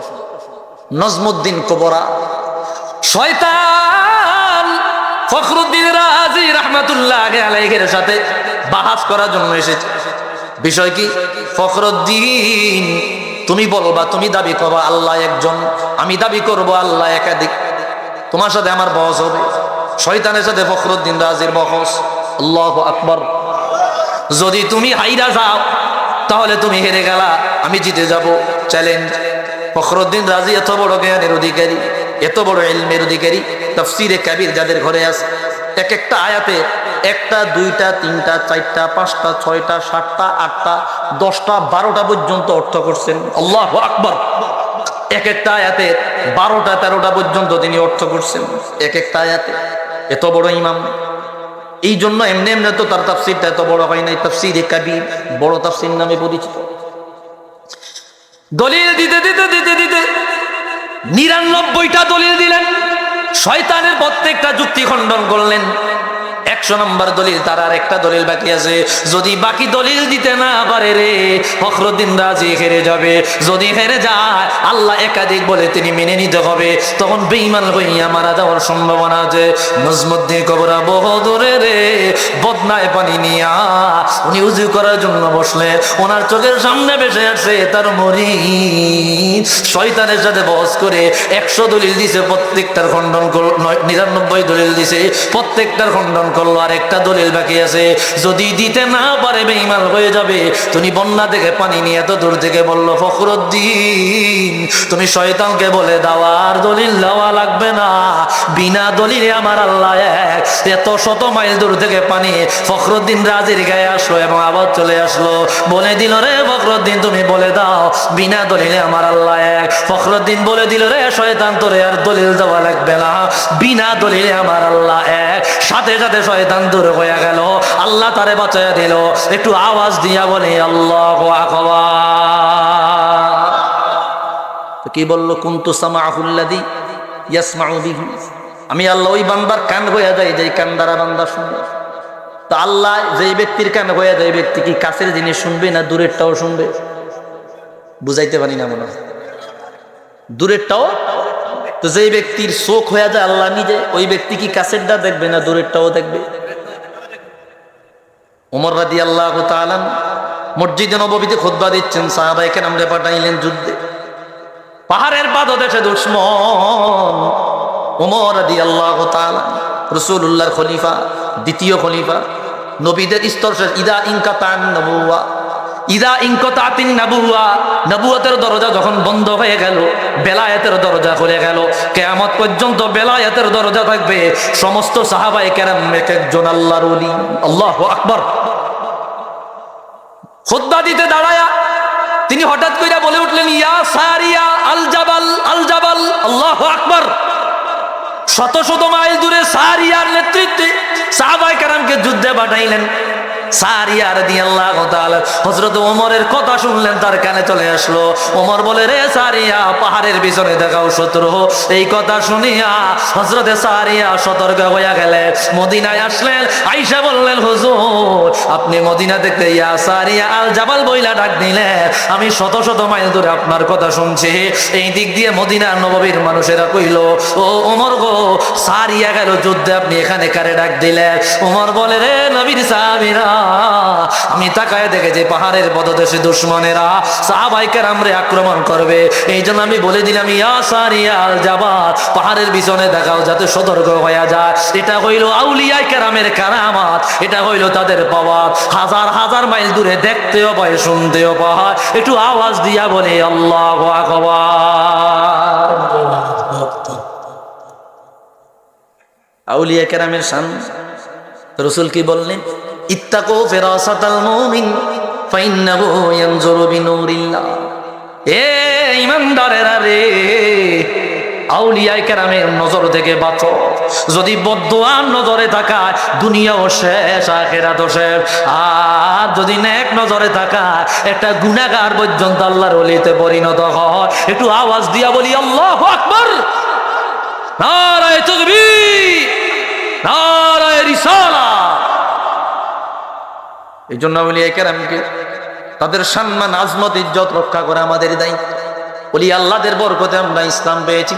নাজমুদ্দিন কুবরা শয়তান ফখরুদ্দীন রাজি রাহমাতুল্লাহি আলাইহির সাথে বাহাস করার জন্য এসেছে। বিষয় কি? ফখরুদ্দীন তুমি বলবা, তুমি দাবি করবা আল্লাহ একজন, আমি দাবি করব আল্লাহ একাধিক, তোমার সাথে আমার বহস হবে। শয়তানের সাথে ফখরুদ্দীন রাজির বহস। আল্লাহু আকবার। যদি তুমি হাইরা যাও তাহলে তুমি হেরে গেলা, আমি জিতে যাব, চ্যালেঞ্জ। ফখরুদ্দীন রাজি এত বড় জ্ঞানের অধিকারী, এত বড় ইলমের অধিকারী, তাফসীরে কাবীর যাদের ঘরে আছে, এক একটা আয়াতে একটা, দুইটা, তিনটা, চারটা, পাঁচটা, ছয়টা, সাতটা, আটটা, 10টা, 12টা পর্যন্ত অর্থ করছেন। আল্লাহু আকবার। এক একটা আয়াতে 12টা 13টা পর্যন্ত তিনি অর্থ করছেন এক একটা আয়াতে। এত বড় ইমাম, এই জন্য এমনি এমনি তো তার তাফসীরটা এত বড় হয় নাই। তাফসীরে কাবীর বড় তাফসীর নামে পরিচিত। দলিল দিতে দিতে দিতে দিতে 99টা দলিল দিলেন, শয়তানের প্রত্যেকটা যুক্তি খণ্ডন করলেন। 100 নম্বর দলিল, তার আর একটা দলিল বাকি আছে। যদি বাকি দলিল দিতে না পারে রে ফখরুদ্দীন রাজি হেরে যাবে। যদি হেরে যায় আল্লাহ একাধিক বলে তিনি মেনে নিতে হবে, তখন বেঈমান হইয়া মারা যাওয়ার সম্ভাবনা আছে। নাজমুদ্দিন কুবরা বহুদূরে রে বদনায় পানি নিয়া উনি উযু করার জন্য বসলে, ওনার চোখের সামনে ভেসে আসে তার মুরিদ শয়তানের সাথে বহস করে 100 দলিল দিছে, প্রত্যেকটার খণ্ডন 99 দলিল দিছে, প্রত্যেকটার খণ্ডন করলো। আর একটা দলিল বাকি আছে, যদি দিতে না পারে বেঈমান হয়ে যাবে। তুমি বন্যা থেকে পানি নিয়ে এত দূর থেকে বলল ফখরুদ্দীন তুমি শয়তানকে বলে দাও আর দলিল দেওয়া লাগবে না, বিনা দলিলে আমার আল্লাহ এক। এত শত মাইল দূর থেকে পানি ফখরুদ্দীন রাজির গায়ে আসলো এবং আবার চলে আসলো, বলে দিল রে ফখরুদ্দীন তুমি বলে দাও বিনা দলিলে আমার আল্লাহ এক। ফখরুদ্দীন বলে দিল রে শয়তান তোরে আর দলিল দেওয়া লাগবে না, বিনা দলিলে আমার আল্লাহ এক। সাথে সাথে শয়তান দূর হয়ে গেল, আল্লাহ তারে বাঁচাইয়া দিল। একটু আওয়াজ দিয়া বলে আল্লাহু আকবার। তো কি বলল? কুনতু সামাউল্লাযী ইয়াসমাউ বিহি, আমি আল্লাহ ওই বান্দার কান হয়ে যায় যেই কান দ্বারা বান্দা শুনবে। তো আল্লাহ যেই ব্যক্তির কান হয়ে যায়, ব্যক্তি কি কাছের জিনিস শুনবে না দূরেরটাও শুনবে? বুঝাইতে পারি না মনে হয়। দূরেরটাও। তো যেই ব্যক্তির চোখ হয়ে যায় আল্লাহ নিজে, ওই ব্যক্তি কি কাছেরটা দেখবে না দূরেরটাও দেখবে? ওমর রাদিয়াল্লাহু তাআলা মসজিদে নববীতে খুতবা দিচ্ছেন, সাহাবায়ে কেরামরে পাঠাইলেন যুদ্ধে। পাহাড়ের পাদদেশে দুশমন। ওমর রাদিয়াল্লাহু তাআলা রাসূলুল্লাহর খলিফা, দ্বিতীয় খলিফা, নবীদের স্তর শেষ। ইদা ইনকাতান নবুওয়া ইদা ইনকতাতিন নাবুয়া, নবুয়তের দরজা যখন বন্ধ হয়ে গেল, বেলায়েতের দরজা খুলে গেল, কিয়ামত পর্যন্ত বেলায়েতের দরজা থাকবে। সমস্ত সাহাবায়ে কেরাম এক একজন আল্লাহর ওলি। আল্লাহু আকবার। খুতবা দিতে দাঁড়ায়া তিনি হঠাৎ কইরা বলে উঠলেন, ইয়া সারিয়া আল জাবাল, আল জাবাল। আল্লাহু আকবার। শত শত মাইল দূরে সারিয়ার নেতৃত্বে সাহাবায়ে কেরামকে যুদ্ধে পাঠাইলেন। সারিয়া রাদিয়াল্লাহু তাআলা হযরত ওমরের কথা শুনলেন, তার কানে চলে আসলো। ওমর বলে, রে সারিয়া, পাহাড়ের পিছনে দেখাও শত্রু। এই কথা শুনিয়া হযরত সারিয়া সতর্ক হইয়া গেলেন। মদিনায় আসলেন, আয়েশা বললেন, হুজুর আপনি মদিনা থেকে ইয়া সারিয়া আল জাবাল বইলা ডাক দিলেন, আমি শত শত মাইল দূরে আপনার কথা শুনছি। এই দিক দিয়ে মদিনার নববীর মানুষেরা কইল, ও ওমর গো, সারিয়া গেল যুদ্ধে, আপনি এখানে কারে ডাক দিলেন? ওমর বলে, রে নবীর সাহাবীরা, আমি তাকায় দেখে যে পাহাড়ের পদদেশে দুশমনেরা সাহাবায়ে কেরামরে আক্রমণ করবে, এই জন্য আমি বলে দিলাম, ইয়া সারিয়া আল জাবাল, পাহাড়ের পিছনে দেখাও, যাতে সতর্ক হয়ে যায়। এটা হইল আউলিয়ায়ে কেরামের কারামাত, এটা হইল তাদের পাওয়ার। হাজার হাজার মাইল দূরে দেখতেও পায়, শুনতেও পায়। একটু আওয়াজ দিয়া বলে আল্লাহু আকবার। আউলিয়ায়ে কেরামের শান রাসূল কি বললেন? ইত্তাকু ফিরাসাতাল মুমিন ফাইন্নাহু ইয়ানজুরু বিনুরিল্লাহ। এ ঈমানদারেরা রে, আউলিয়ায়ে কেরামের নজর থেকে বাঁচো। যদি বদদুয়ার নজরে তাকায়, দুনিয়াও শেষ, আখিরাতও শেষ। আর যদি নেক নজরে তাকায়, একটা গুনাহগার পর্যন্ত আল্লাহর ওলিতে পরিণত হয়। একটু আওয়াজ দিয়া বলি আল্লাহু আকবার। নারায়ে তাকবীর, নারায়ে রিসালাত। এই জন্য আউলিয়ায়ে কেরামকে তাদের সম্মান, আজমত, ইজ্জত রক্ষা করে আমাদের দায়িত্ব। ওলি আল্লাহদের বরকতে আমরা ইসলাম পেয়েছি,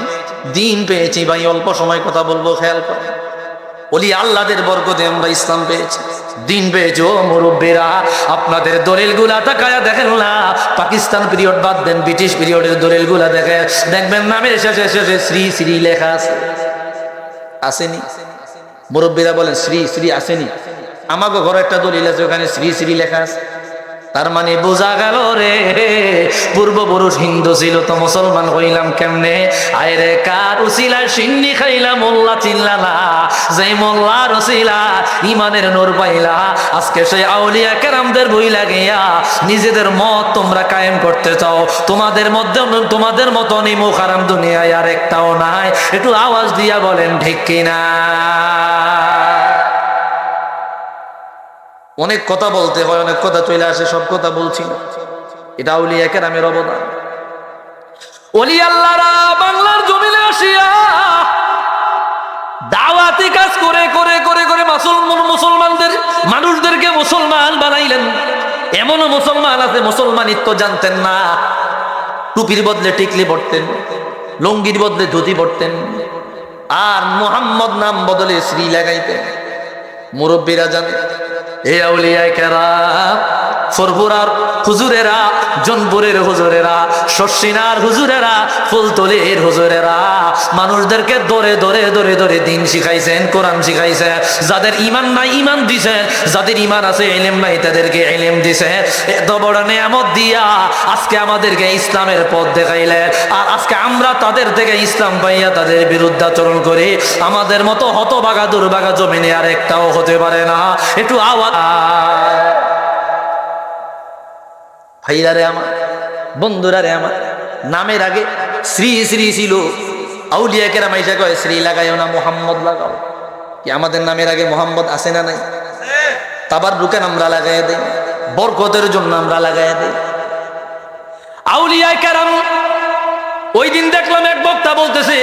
দ্বীন পেয়েছি। ভাই অল্প সময় কথা বলবো, খেয়াল করো। ওলি আল্লাহদের বরকতে আমরা ইসলাম পেয়েছি, দ্বীন পেয়েছি। ও মুরব্বীরা, আপনাদের দলিলগুলা তাকায়া দেখেন না। পাকিস্তান পিরিয়ড বাদ দেন, ব্রিটিশ পিরিয়ডের দলিলগুলা দেখে দেখবেন নামের শেষে শেষে শ্রী শ্রী লেখা আছে। আসেনি? মুরব্বীরা বলেন শ্রী শ্রী আসেনি? আমাকে ঘরে একটা দলিল আছে, ওখানে শ্রী শ্রী লেখা আছে। তার মানে বোঝা গেল রে, পূর্বপুরুষ হিন্দু ছিল তো মুসলমান হইলাম কেমনে? আয়রে কার উসিলায় সিন্নি খাইলা, মোল্লা চিনলা না। যে মোল্লার উসিলা ইমানের নূর পাইলা, আজকে সেই আউলিয়া কেরামদের বই লাগিয়া নিজেদের মত তোমরা কায়েম করতে চাও। তোমাদের মধ্যে তোমাদের মতন ইমু হারাম দুনিয়ায় আর একটাও নাই। একটু আওয়াজ দিয়া বলেন ঠিক কিনা? অনেক কথা বলতে হয়, অনেক কথা চলে আসে, সব কথা বলছি না। এটা আউলিয়া কেরামের অবদান। ওলি আল্লাহরা বাংলার জমিনে আসিয়া দাওয়াতি কাজ করে করে করে করে মুসলমানদের, মানুষদেরকে মুসলমান বানাইলেন। এমনও মুসলমান আছে মুসলমানিত্ব জানতেন না, টুপির বদলে টিকলি পড়তেন, লুঙ্গির বদলে ধুতি পড়তেন, আর মুহাম্মদ নাম বদলে শ্রী লাগাইতেন। মুরব্বীরা জানে, এ আউলিয়ায়ে কেরাম, ফুরফুরার হুজুরেরা, জনপুরের হুজুরেরা, শর্ষিনার হুজুরেরা, ফুলতলির হুজুরেরা মানুষদেরকে ধরে ধরে ধরে ধরে দিন শিখাইছেন, কোরআন শিখাইছেন। যাদের ইমান নাই ইমান দিছেন, যাদের ইমান আছে ইলম নাই তাদেরকে ইলম দিছেন। এত বড় নিয়ামত দিয়া আজকে আমাদেরকে ইসলামের পথ দেখাইলেন। আর আজকে আমরা তাদের থেকে ইসলাম পাইয়া তাদের বিরুদ্ধাচরণ করি। আমাদের মতো হতভাগা দুর্ভাগা জমিনে আর একটাও হতে পারে না। একটু আওয়াজ। ভাইরা রে আমার, বন্ধুরা রে আমার, নামের আগে শ্রী শ্রী ছিল। আউলিয়া কেরাম আইসা কয় শ্রী লাগাইও না, মোহাম্মদ লাগাও। কি আমাদের নামের আগে মোহাম্মদ আছে না নাই? তাবাররুকে আমরা লাগাই দেই, বরকতের জন্য আমরা লাগাই দেই। আউলিয়া কেরাম, ওই দিন দেখলাম এক বক্তা বলতেছে,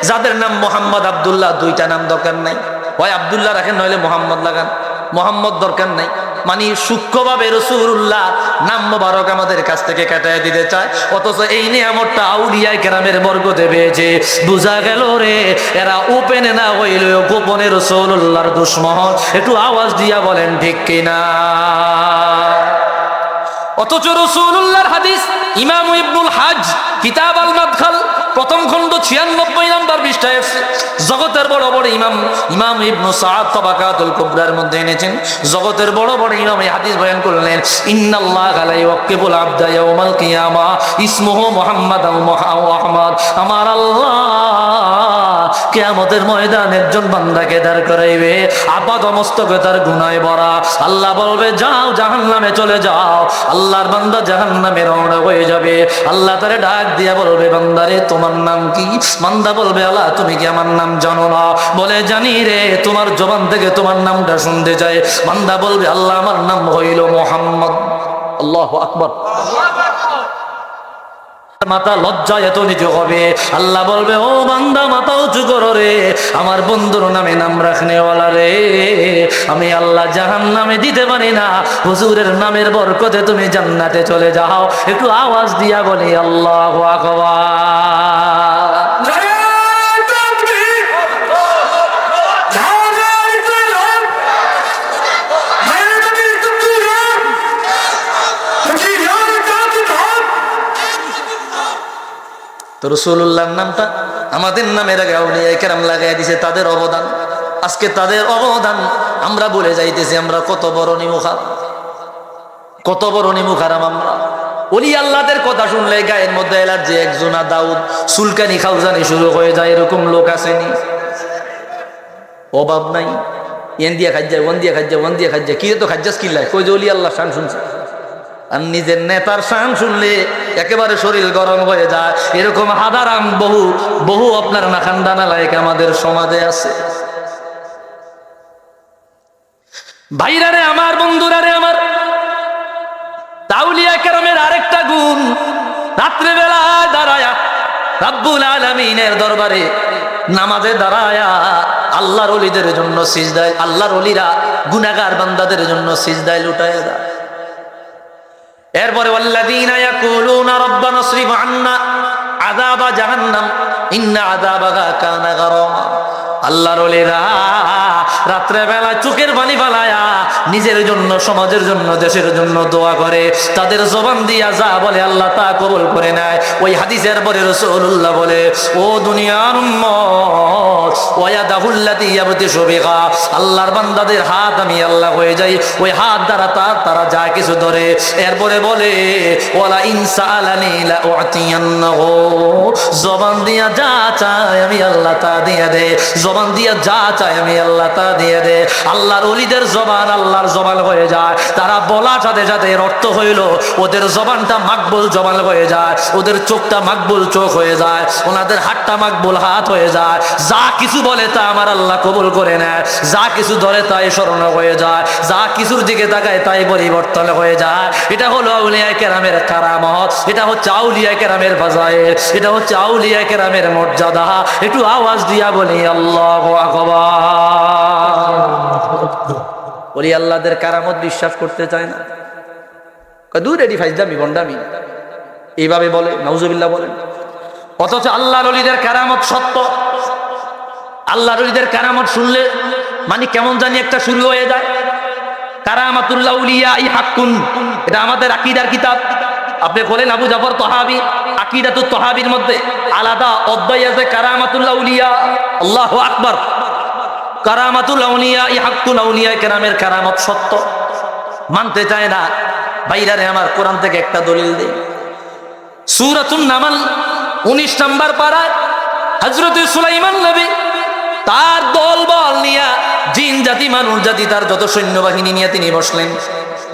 যাদের নাম মোহাম্মদ, আব্দুল্লাহ, দুইটা নাম দরকার নাই, হয় আব্দুল্লাহ রাখেন নইলে মোহাম্মদ লাগান। মোহাম্মদ দরকার নাই মানে সূক্ষ্মভাবে রাসূলুল্লাহ নাম মোবারক আমাদের কাছ থেকে কাটায় দিতে চায়। অথচ এই নিয়ামতটা আউলিয়ায়ে কেরামের বরকতে পেয়েছে। বুঝা গেল রে, এরা ওপেনে না হইলেও গোপনে রাসূলুল্লাহর দুশমন। একটু আওয়াজ দিয়া বলেন ঠিক কিনা? অথচ রাসূলুল্লাহর হাদিস ইমাম ইবনুল হাজ কিতাব আল মাদখাল প্রথম খণ্ড 96 নম্বর পৃষ্ঠায় জগতের বড় বড় ইমাম ইমাম ইবনে সাআদ তাবাকাতুল কুবরার মধ্যে এনেছেন, জগতের বড় বড় ইমাম এই হাদিস বয়ান করলেন, ইন্নাল্লাহা লা ইউক্কিবুল আবদা ইয়াউমাল কিয়ামা ইসমুহু মুহাম্মাদ আও আহমদ। আমার আল্লাহ কিয়ামতের ময়দানে একজন বান্দাকে দাঁড় করাইবে, আপাত মস্তকে তার গুনাহে ভরা। আল্লাহ বলবে যাও জাহান্নামে চলে যাও। আল্লাহর বান্দা জাহান্নামে রওনা হয়ে যাবে। আল্লাহ তারে ডাক দিয়া বলবে, বান্দারে তোমার নাম কি? বান্দা বলবে, আল্লাহ তুমি কি আমার নাম জানো না? বলে জানি রে, তোমার জবান থেকে তোমার নামটা শুনতে চাই। বান্দা বলবে, আল্লাহ আমার নাম হইল মুহাম্মদ। আল্লাহু আকবার। মাথা লজ্জায় এত নিচু হবে। আল্লাহ বলবে, ও বান্দা মাথা উঁচু করো রে, আমার বন্ধুর নামে নাম রাখনেওয়ালা রে। আমি আল্লাহ জাহান্নামে দিতে পারি না, হুজুরের নামের বরকতে তুমি জান্নাতে চলে যাও। একটু আওয়াজ দিয়া বলি আল্লাহু আকবার। তো রাসূলুল্লাহর নামটা আমাদের নামের আগে আউলিয়া কেরাম লাগাই দিছে, তাদের অবদান। আজকে তাদের অবদান আমরা বলে যাইতেছি। আমরা কত বড় নিমুখার, কত বড় নিমুখারাম আমরা। ওলি আল্লাহদের কথা শুনলে গায়ের মধ্যে এলার্জি, একজনা দাউদ সুলকানি খাউজানি শুরু হয়ে যায়। এরকম লোক আসেনি? অভাব নাই। এন দিয়া খাজ্জা, ওন দিয়া খাজ্জা, ওন দিয়া খাজ্জা। কি তো খাজ্জাস কিল্লায় কই যে ওলি আল্লাহ শান শুনছে। আর নিজের নেতার শান শুনলে একেবারে শরীর গরম হয়ে যায়। এরকম হাদারাম বহু বহু আপনার নাখানদানা লায়ক আমাদের সমাজে আছে। ভাইরা রে আমার, বন্ধুরা রে আমার, আউলিয়া কেরামের আরেকটা গুণ, রাত্রে বেলায় দাঁড়ায়া রাব্বুল আলামিনের দরবারে নামাজে দাঁড়ায়া আল্লাহর ওলিদের জন্য সিজদায়, আল্লাহর ওলিরা গুনাহগার বান্দাদের জন্য সিজদায় লুটায়া দেয়। এরপরে ওয়াল্লাযীনা ইয়াকুলুনা রাব্বানা ইসরিফ আন্না আযাবা জাহান্নাম ইন্না আযাবাহা কানা গারামা। আল্লাহর ওলিরা রাত্রে বেলা চোখের পানি ফালায়া নিজের জন্য, সমাজের জন্য, দেশের জন্য দোয়া করে। তাদের জবান দিয়া যা বলে আল্লাহ তা কবুল করে নেয়। ওই হাদিসের পরে রাসূলুল্লাহ বলে, ও দুনিয়ার উম্মত ওয়ায়াদাহুল্লাতী ইয়াবতিশু বিহা, আল্লাহর বান্দাদের হাত আমি আল্লাহ হয়ে যাই। ওই হাত দ্বারা তারা যা কিছু ধরে। এরপরে বলে, ওয়ালা ইন সাআলানী লা উ'তিয়ান্নাহু, জবান দিয়া যা চায় আমি আল্লাহ তা দিয়ে দে। জবান দিয়া যা চায় আমি আল্লাহ তা দিয়ে দে। আল্লাহর ওলিদের জবান আল্লাহর জবান হয়ে যায়। তারা বলার সাথে সাথে এর অর্থ হইল ওদের জবানটা মাকবুল জবান হয়ে যায়, ওদের চোখটা মাকবুল চোখ হয়ে যায়, ওনাদের হাতটা মাকবুল হাত হয়ে যায়। যা কিছু বলে তা আমার আল্লাহ কবুল করে নেয়। যা কিছু ধরে তাই স্মরণ হয়ে যায়, যা কিছুর দিকে তাকায় তাই পরিবর্তন হয়ে যায়। এটা হলো আউলিয়া কেরামের কারামত, এটা হচ্ছে আউলিয়া কেরামের ফাজাইল, এটা হচ্ছে আউলিয়া কেরামের মর্যাদা। একটু আওয়াজ দিয়া বলি আল্লাহু আকবার। ওলি আল্লাহদের কারামত বিশ্বাস করতে চায় না, দূর এডি ফাইজদামি বন্ডামি এইভাবে বলে, নাউজুবিল্লাহ বলেন। অথচ আল্লাহর ওলিদের কারামত সত্য। আল্লাহর ওলিদের কারামত শুনলে মানে কেমন জানি একটা শুরু হয়ে যায়। কারামাতুল্লাহ আউলিয়া হাক্কুন, এটা আমাদের আকীদার কিতাব। আপনি বলেন আবু জাফর তহাবী আকীদাতুত তহাবীর মধ্যে আলাদা অধ্যায় আছে কারামাতুল্লাহ আউলিয়া। আল্লাহু আকবার। কারামাতুল আউলিয়া হাক্কুন, আউলিয়া কেরামের কারামত সত্য, মানতে চায় না। ভাইরারে আমার, কোরআন থেকে একটা দলিল দেই। সূরাতুন নামল 19 নম্বর পারায় হযরত সুলাইমান নবী তার দলবল নিয়া, জিন জাতি মানুষ জাতি তার যত সৈন্যবাহিনী নিয়ে তিনি বসলেন।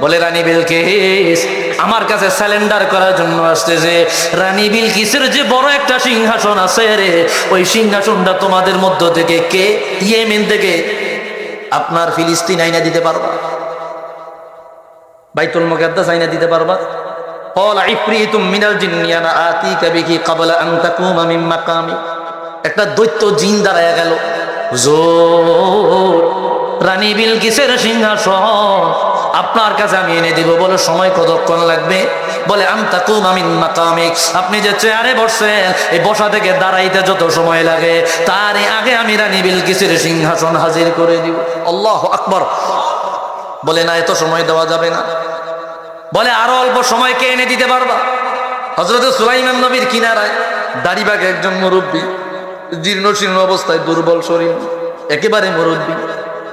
বলে, রানী বিলকিস আমার কাছে স্যালেন্ডার করার জন্য আসতেছে। রানী বিলকিসের যে বড় একটা সিংহাসন আছে রে, ওই সিংহাসনটা তোমাদের মধ্য থেকে কে ইয়েমেন থেকে আপনার ফিলিস্তিন আইনা দিতে পারবা? বাইতুল মুকাদ্দাস আইনা দিতে পারবা? ক্বালা ইফরিতুম মিনাল জিন্নি আনা আতিকা বিহি ক্বাবলা আন তাকুমা মিন মাকামি। একটা দৈত্য জিন দাঁড়ায়া গেল, হুজুর রানী বিলকিসের সিংহাসন আপনার কাছে আমি এনে দিব। বলে, সময় কতক্ষণ লাগবে? বলে, আন তাকুমা মিন মাকামিক, আপনি যে চেয়ারে বসছেন এই বসা থেকে দাঁড়াইতে যত সময় লাগে তার আগে আমি রানী বিলকিসের সিংহাসন হাজির করে দিব। আল্লাহু আকবার। বলে, না এত সময় দেওয়া যাবে না। বলে, আরো অল্প সময়কে এনে দিতে পারবা? হযরত সুলাইমান নবীর কিনারায় দাড়িবাগে একজন মুরব্বী জীর্ণ শীর্ণ অবস্থায়, দুর্বল শরীর, একেবারে মুরব্বী,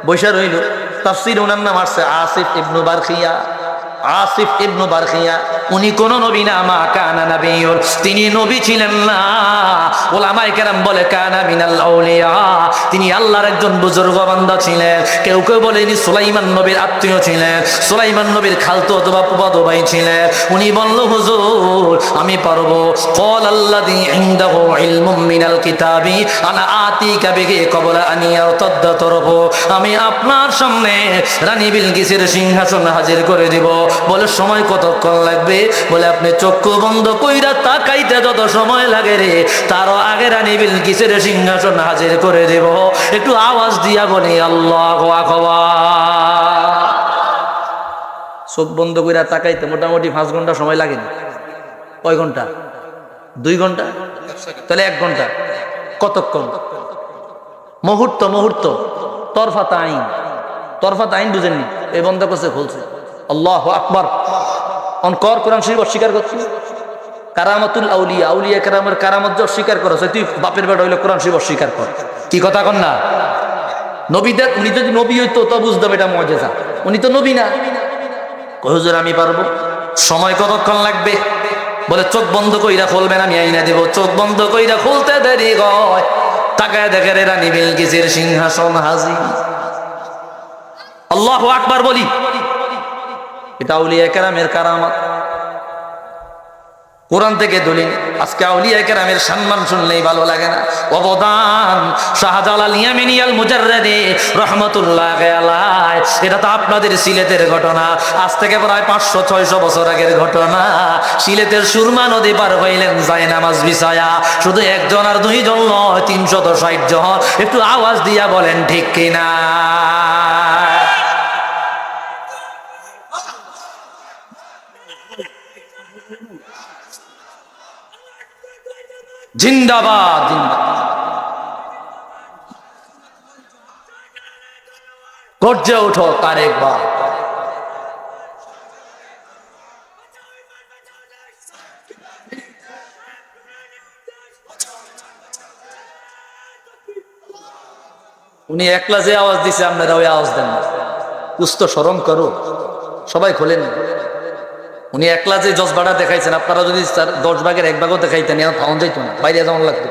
বৈশা রইল। তাফসীর ওনার নাম আসছে আসিফ ইবনু বারখিয়া। আসিফ ইবনু বারখিয়া উনি কোন নবী না, মা কানা নবিয়্যুন, তিনি নবী ছিলেন না। উলামায়ে কেরাম বলে কানা মিনাল আউলিয়া, তিনি আল্লাহর একজন বুজুর্গ বান্দা ছিলেন। কেউ কেউ বলে ইনি সুলাইমান নবীর আত্মীয় ছিলেন, সুলাইমান নবীর খালতো অথবা ফুফাতো ভাই ছিলেন। উনি বলল, হুজুর আমি পারবো। ক্বাল আল্লাযী ইনদাহু ইলমুম মিনাল কিতাবি আনা আতিকা বিহি ক্বাবলা আন ইয়ারতাদ্দা তরফু, আমি আপনার সামনে রানী বিলকিসের সিংহাসন হাজির করে দিব। বলে সময় কতক্ষণ লাগবে? বলে আপনি চক্ষু বন্ধ কইরা তাকাইতে যত সময় লাগে রে, তারও আগে রানী বিলকিসের সিংহাসন হাজির করে দেব। একটু আওয়াজ দিয়া বলি আল্লাহু আকবার। চোখ বন্ধ কইরা তাকাইতে মোটামুটি 5 ঘন্টা সময় লাগে না? কয় ঘন্টা? 2 ঘন্টা? তাহলে 1 ঘন্টা। কতক্ষণ? মুহূর্ত মুহূর্ত। তরফাত আইন, তরফাত আইন বুঝেননি? এই বন্ধ করছে, খুলছে। আল্লাহু আকবার। অনকর কোরআন শরীফ অস্বীকার করছি। কারামাতুল আউলিয়া, আউলিয়া কেরামের কারামত যে অস্বীকার করেছে, তুই বাপের বেটা হইলে কোরআন শরীফ অস্বীকার কর। কি কথা কন না? নবীদের, উনি যদি নবী হইতো তো বুঝতাম এটা মুআজিজা। উনি তো নবী না। হুজুর আমি পারবো। সময় কতক্ষণ লাগবে? বলে চোখ বন্ধ কইরা খুলবেন, আমি আইনা দেব। চোখ বন্ধ কইরা খুলতে দেরি হয়, তাকায় দেখে রে রানী বিলকিসের সিংহাসন হাজির। আল্লাহু আকবার বলি। এটা আউলিয়া কেরামের কারামত, কোরআন থেকে দলিল। আজকে আউলিয়া কেরামের সম্মান শুনলেই ভালো লাগে না। অবদান শাহজালাল ইয়ামিনী আল মুজাররাদি রাহমাতুল্লাহি আলাইহি, এটা তো আপনাদের সিলেটের ঘটনা। আজ থেকে প্রায় 500-600 বছর আগের ঘটনা। সিলেটের সুরমা নদী পার হইলেন যায় নামাজ বিছায়া, শুধু একজন আর 2 জন নয়, 360 জন। একটু আওয়াজ দিয়া বলেন ঠিক কিনা? জিন্দাবাদ, জিন্দাবাদ। গর্জে ওঠো তারেকবার। উনি একলা যে আওয়াজ দিছে, আপনারা ওই আওয়াজ দেন না। কুস্ত শরম করো, সবাই খোলেন। উনি একলা যে জজবাটা দেখাইছেন, আপনারা যদি 10 ভাগের 1 ভাগও দেখাইতেন, এখন থাউন যাইতো না, বাইরে যেমন লাগতো।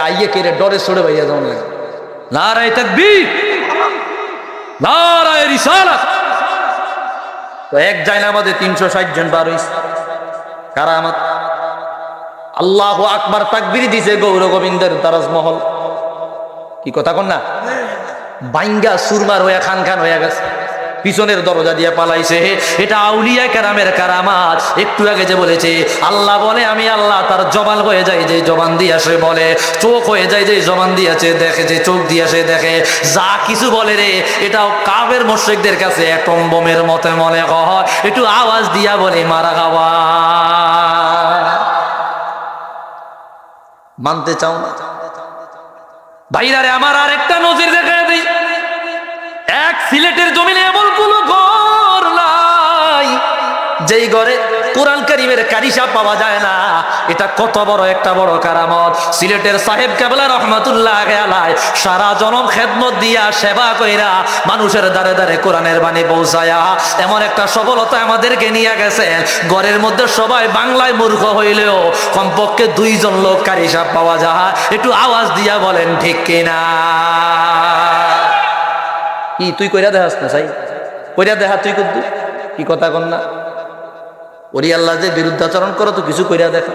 আইয়ে কেড়ে ডরে সরে বাইরে যেমন লাগে। নারায়ে তাকবীর, নারায়ে রিসালাত। তো এক জায়নামাজে 360 জন বার হইছে। কারামত। আল্লাহু আকবার তাকবীর দিছে গৌর গোবিন্দের তারাজমহল। কি কথা কন না? বাইঙ্গা সুরমার হইয়া খান খান হইয়া গেছে, পিছনের দরজা দিয়ে পালাইছে। এটা আউলিয়া কেরামের কারামাত। একটু আগে যে বলেছে আল্লাহ বলে আমি আল্লাহ, তার জবান হয়ে যায় যে জবান দিয়ে সে বলে, চোখ হয়ে যায় যে জবান দিয়েছে দেখে, যে চোখ দিয়ে সে দেখে, যা কিছু বলে রে, এটাও কাফের মুশরিকদের কাছে অ্যাটম বোমের মতে মনে হয়। একটু আওয়াজ দিয়া বলে মারহাবা। মানতে চাও না ভাইরা রে? আমার আর একটা নজির দেখায় দিই। এক সিলেটের জমিনে এমন কোন ঘর নাই যেই ঘরে কোরআন কারীমের কারিশা পাওয়া যায় না। এটা কত বড় একটা বড় কারামত। সিলেটের সাহেব কেবলা রহমাতুল্লাহি আলাইহি সারা জনম খেদমত দিয়া, সেবা কইরা, মানুষের দ্বারে দ্বারে কোরআনের বাণী পৌঁছায়া এমন একটা সফলতা আমাদেরকে নিয়ে গেছেন। ঘরের মধ্যে সবাই বাংলায় মূর্খ হইলেও কমপক্ষে 2 জন লোক কারিশা পাওয়া যায়। একটু আওয়াজ দিয়া বলেন ঠিক কিনা? কি তুই কইরা দেখাস না? চাই কইরা দেখা, তুই করবি। কি কথা কন না? ওরি আল্লাহ যে বিরুদ্ধাচরণ করো, তো কিছু কইরা দেখা।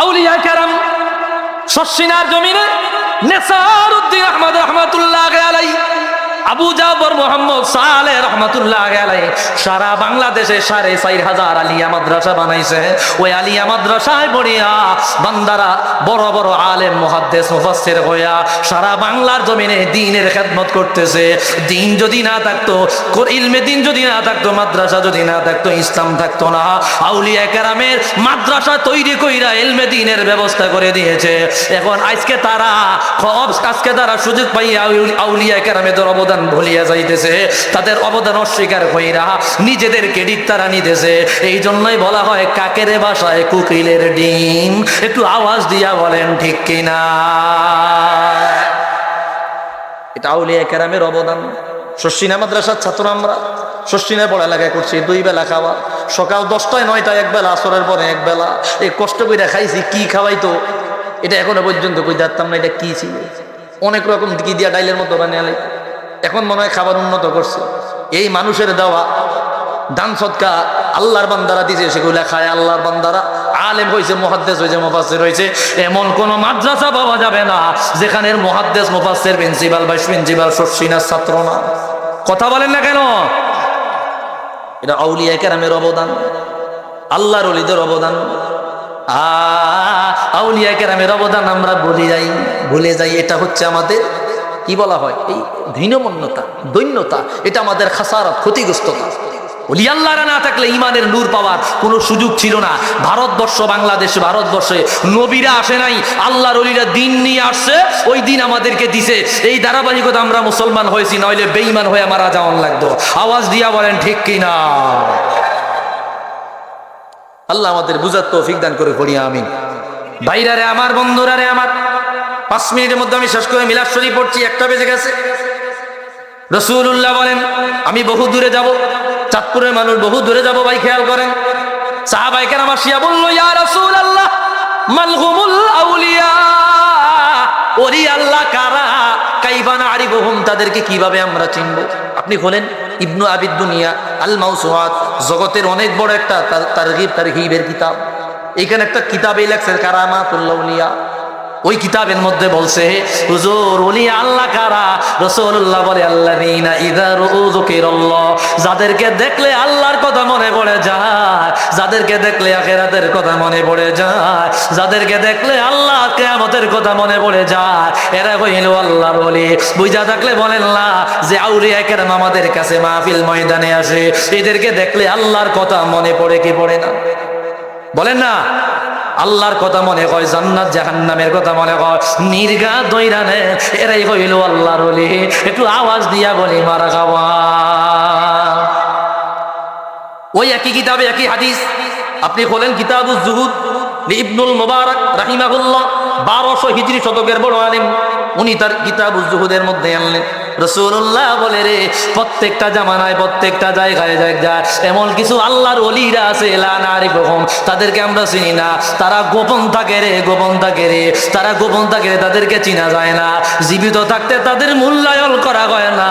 আউলিয়া কেরাম শর্ষিনার জমিনে নেসারউদ্দিন আহমদ রহমাতুল্লাহি আলাইহি, আবু জাফর মোহাম্মদ সালেহ রহমাতুল্লাহি আলাইহি সারা বাংলাদেশে 4,500 আলিয়া মাদ্রাসা বানাইছে। ওই আলিয়া মাদ্রাসায় পড়িয়া বান্দারা বড় বড় আলেম, মুহাদ্দিস, মুফাসসির হইয়া সারা বাংলার জমিনে দ্বীনের খেদমত করতেছে। দ্বীন যদি না থাকতো, ইলমে দ্বীন যদি না থাকতো, মাদ্রাসা যদি না থাকতো, ইসলাম থাকতো না। আউলিয়া কেরামের মাদ্রাসা তৈরি কইরা ইলমে দ্বীনের ব্যবস্থা করে দিয়েছে। এখন আজকে তারা সুযোগ পাইয়া আউলিয়া কেরামের অবদান অবদান ভুলিয়া যাইতেছে, তাদের অবদান অস্বীকার কইরা নিজেদের ক্রেডিট তারা নিতেছে। এই জন্যই বলা হয় কাকের বাসায় কুকিলের ডিম। একটু আওয়াজ দিয়া বলেন ঠিক কিনা? এটা আউলিয়া কেরামের অবদান। শর্ষিনা মাদ্রাসার ছাত্র আমরা, শর্ষিনায় পড়ালেখা করছি, 2 বেলা খাওয়া, সকাল 10টায় 9টায় এক বেলা, আসরের পরে এক বেলা। এই কষ্ট করে খাইছি, কি খাওয়াইতো এটা এখনো পর্যন্ত কই জানতাম না এটা কি ছিল। অনেক রকম কি দিয়া ডাইলের মতো বানিয়ে আলাই, এখন মনে হয় খাবার উন্নত করছে। এই মানুষের দেওয়া দান সদকা আল্লাহর বান্দারা দিয়েছে, সেগুলা খায় আল্লাহর বান্দারা। আলেম হয়েছে, মুহাদ্দিস হয়েছে, মুফাসসির হয়েছে। এমন কোন মাদ্রাসা পাওয়া যাবে না যেখানে মুহাদ্দিস, মুফাসসির, প্রিন্সিপাল, ভাইস প্রিন্সিপাল শর্ষিনার ছাত্র না। কথা বলেন না কেন? এটা আউলিয়া কেরামের অবদান, আল্লাহর ওলিদের অবদান। আউলিয়া কেরামের অবদান আমরা ভুলে যাই। এটা হচ্ছে আমাদের কি বলা হয়, এই হীনমন্যতা, দৈন্যতা। এটা আমাদের খাসারাত, ক্ষতিগ্রস্ততা। ওলি আল্লাহরা না থাকলে ইমানের নূর পাওয়ার কোনো সুযোগ ছিল না। ভারতবর্ষ, বাংলাদেশে, ভারতবর্ষে নবীরা আসে নাই, আল্লাহর ওলিরা দিন নিয়ে আসছে, ওই দিন আমাদেরকে দিছে। এই ধারাবাহিকতা আমরা মুসলমান হয়েছি, নইলে বেঈমান হয়ে মারা যাওয়ান লাগতো। আওয়াজ দিয়া বলেন ঠিক কিনা? আল্লাহ আমাদের বুঝার তৌফিক দান করে পড়ি আমিন। ভাইরা রে আমার, বন্ধুরা রে আমার, 5 মিনিটের মধ্যে আমি শেষ করে মিলাদ শরীফ পড়ছি, 1টা বেজে গেছে। রাসূলুল্লাহ বলেন আমি বহু দূরে যাব, চাঁদপুরের মানুষ বহু দূরে যাব। ভাই খেয়াল করেন, সাহাবায়ে কেরাম আসিয়া বলল ইয়া রাসূলুল্লাহ মালহুমুল আউলিয়া, ওলি আল্লাহ কারা? কাইফা নারিফুহুম, তাদেরকে কিভাবে আমরা চিনব? আপনি খোলেন ইবনু আবিদ দুনিয়া আল মাউসুআত, জগতের অনেক বড় একটা তারগিব তারহিবের কিতাব। এখানে একটা কিতাবে লেখছে কারামাতুল আউলিয়া। ওই কিতাবের মধ্যে বলছে হুজুর ওলি আল্লাহ কারা? রাসূলুল্লাহ বলে আল্লাযীনা ইযা রুউ যিকিরাল্লাহ, যাদেরকে দেখলে আল্লাহর কথা মনে পড়ে যায়, যাদেরকে দেখলে আখিরাতের কথা মনে পড়ে যায়, যাদেরকে দেখলে আল্লাহ কিয়ামতের কথা মনে পড়ে যায়, এরা হইল আল্লাহর ওলি। বুঝা থাকলে বলেন না যে আউলিয়া কেরাম আমাদের কাছে মাহফিল ময়দানে আসে, এদেরকে দেখলে আল্লাহর কথা মনে পড়ে কি পড়ে না? বলেন না, আল্লাহর কথা মনে হয়, জান্নাত জাহান্নামের কথা মনে হয়, নির্গা দৈরানে, এরাই হইল আল্লাহর ওলি। একটু আওয়াজ দিয়া বলি মারহাবা। ওই একই কিতাবে একই হাদিস, আপনি খোলেন কিতাবুজ জুহুদ ইবনুল মুবারক রাহিমাহুল্লাহ, 1200 হিজরি শতকের বড় আলেম, উনি তার কিতাবুজ জুহুদের মধ্যে আনলেন রাসূলুল্লাহ বলে রে প্রত্যেকটা জামানায়, প্রত্যেকটা জায়গায় এমন কিছু আল্লাহর ওলিরা আছে লা নারিফুহুম, তাদেরকে আমরা চিনি না। তারা গোপন থাকে রে, গোপন থাকে রে, তারা গোপন থাকে রে, তাদেরকে চিনা যায় না। জীবিত থাকতে তাদের মূল্যায়ন করা হয় না।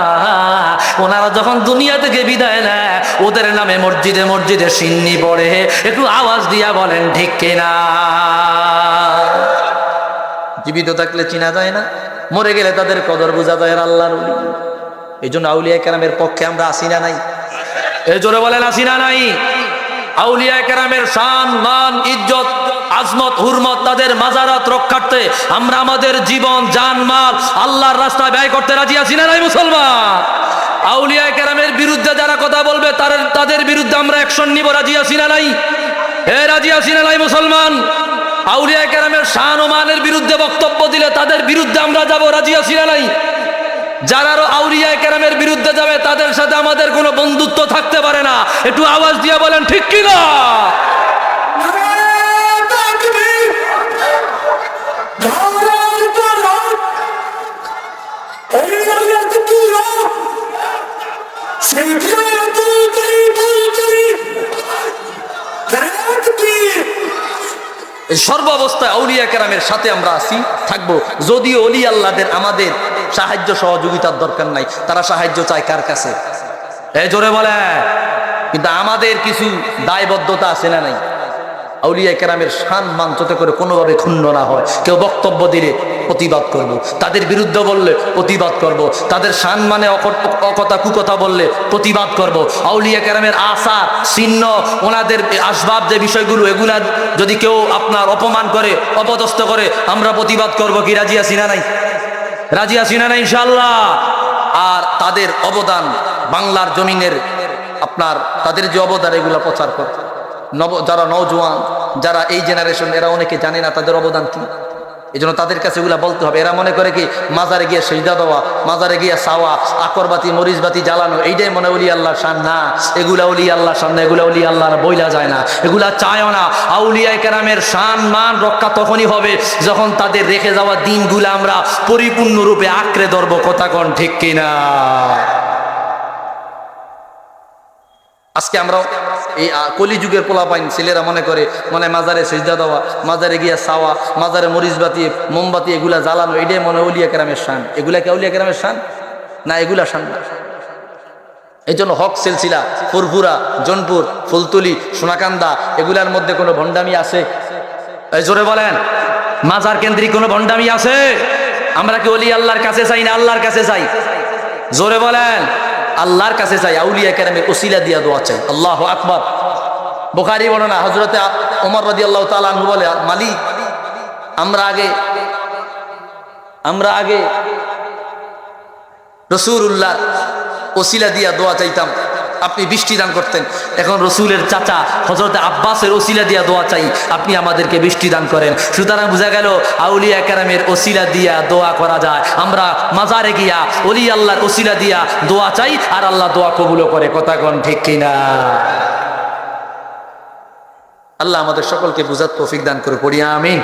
ওনারা যখন দুনিয়া থেকে বিদায় নেয়, ওদের নামে মসজিদে মসজিদে সিন্নি পড়ে। একটু আওয়াজ দিয়া বলেন ঠিক কিনা? জীবিত থাকলে চিনা যায় না, মরে গেলে তাদের কদর বোঝা যায় আল্লাহর ওলি। এই জন্য আউলিয়া কেরামের পক্ষে আমরা আসি না নাই? এই জোরে বলেন আসি না নাই? আউলিয়া কেরামের শান, মান, ইজ্জত, আজমত, হুরমত, তাদের মাজারাত রক্ষার্থে আমরা আমাদের জীবন, জান, মাল আল্লাহর রাস্তায় ব্যয় করতে রাজি আছি না নাই মুসলমান? আউলিয়া কেরামের বিরুদ্ধে যারা কথা বলবে তাদের বিরুদ্ধে আমরা অ্যাকশন নিব, রাজি আছি না নাই? রাজি আছি না নাই মুসলমান? আউলিয়া কেরামের শান ও মানের বিরুদ্ধে বক্তব্য দিলে তাদের বিরুদ্ধে আমরা যাব, রাজি আছি না নাই? যারা আউলিয়া কেরামের বিরুদ্ধে যাবে তাদের সাথে আমাদের কোনো বন্ধুত্ব থাকতে পারে না। একটু আওয়াজ দিয়ে বলেন ঠিক কিনা? সর্ব অবস্থায় আউলিয়া কেরামের সাথে আমরা আছি, থাকবো। যদিও ওলি আল্লাহদের আমাদের সাহায্য সহযোগিতার দরকার নাই, তারা সাহায্য চায় কার কাছে? জোরে বলে। কিন্তু আমাদের কিছু দায়বদ্ধতা আছে না নাই? আউলিয়া কেরামের শান মান যাতে করে কোনোভাবে ক্ষুণ্ণ না হয়। কেউ বক্তব্য দিলে প্রতিবাদ করব, তাদের বিরুদ্ধে বললে প্রতিবাদ করব, তাদের শান মানে অকথা কুকথা বললে প্রতিবাদ করব। আউলিয়া কেরামের আসার চিহ্ন, ওনাদের আসবাব যে বিষয়গুলো, এগুলা যদি কেউ আপনার অপমান করে, অপদস্থ করে, আমরা প্রতিবাদ করব। কি রাজি আছি না নাই? রাজি আছি না নাই ইনশাআল্লাহ? আর তাদের অবদান বাংলার জমিনের, আপনার তাদের যে অবদান, এগুলা প্রচার করতে যারা নওজোয়ান, যারা এই জেনারেশন, এরা অনেকে জানে না তাদের অবদান কি। এই জন্য তাদের কাছে এগুলা বলতে হবে। এরা মনে করে কি মাজারে গিয়ে সিজদা দেওয়া, মাজারে গিয়ে চাওয়া, আকরবাতি মরিচবাতি জ্বালানো, এইটাই মনে ওলি আল্লাহর শান। না, এগুলা ওলি আল্লাহর শান না, এগুলা ওলি আল্লাহর বইলা যায় না, এগুলা চায়ও না। আউলিয়ায়ে কেরামের শান মান রক্ষা তখনই হবে যখন তাদের রেখে যাওয়া দিনগুলা আমরা পরিপূর্ণরূপে আঁকড়ে ধরবো। কথা কোন ঠিক কিনা? আজকে আমরা এই কলিযুগের পোলাপাইন ছেলেরা মনে করে মনে মাজারে সিজদা দেওয়া, মাজারে গিয়া চাওয়া, মাজারে মরিচবাতি মোমবাতি এগুলা জ্বালানো, এটাই মনে আউলিয়া কেরামের শান। এগুলা কি আউলিয়া কেরামের শান? না, এগুলা শান না। এই জন্য হক সিলসিলা, ফুরফুরা, জনপুর, ফুলতুলি, সোনাকান্দা এগুলার মধ্যে কোনো ভণ্ডামি আছে? এই জোরে বলেন, মাজার কেন্দ্রিক কোনো ভণ্ডামি আছে? আমরা কি ওলি আল্লাহর কাছে চাই না আল্লাহর কাছে চাই? জোরে বলেন, আল্লাহর কাছে চাই, আউলিয়া কেরামের ওসিলা দিয়া দোয়া চাই। আল্লাহু আকবার। বুখারী বর্ণনা, হযরতে ওমর রাদিয়াল্লাহু তাআলা আনহু বলে, মালিক আমরা আগে রাসূলুল্লাহ ওসিলা দিয়া দোয়া চাইতাম, আপনি বৃষ্টি দান করতেন। এখন রসুলের চাচা হযরতে আব্বাসের ওসিলা দিয়া দোয়া চাই, আপনি আমাদেরকে বৃষ্টি দান করেন। সুতরাং বোঝা গেল আউলিয়া কেরামের ওসিলা দিয়া দোয়া করা যায়। আমরা মাজারে গিয়া ওলি আল্লাহর ওসিলা দিয়া দোয়া চাই, আর আল্লাহ দোয়া কবুল করে। কথা কোন ঠিক কিনা? আল্লাহ আমাদের সকলকে বুঝার তৌফিক দান করে, পড়ি আমিন।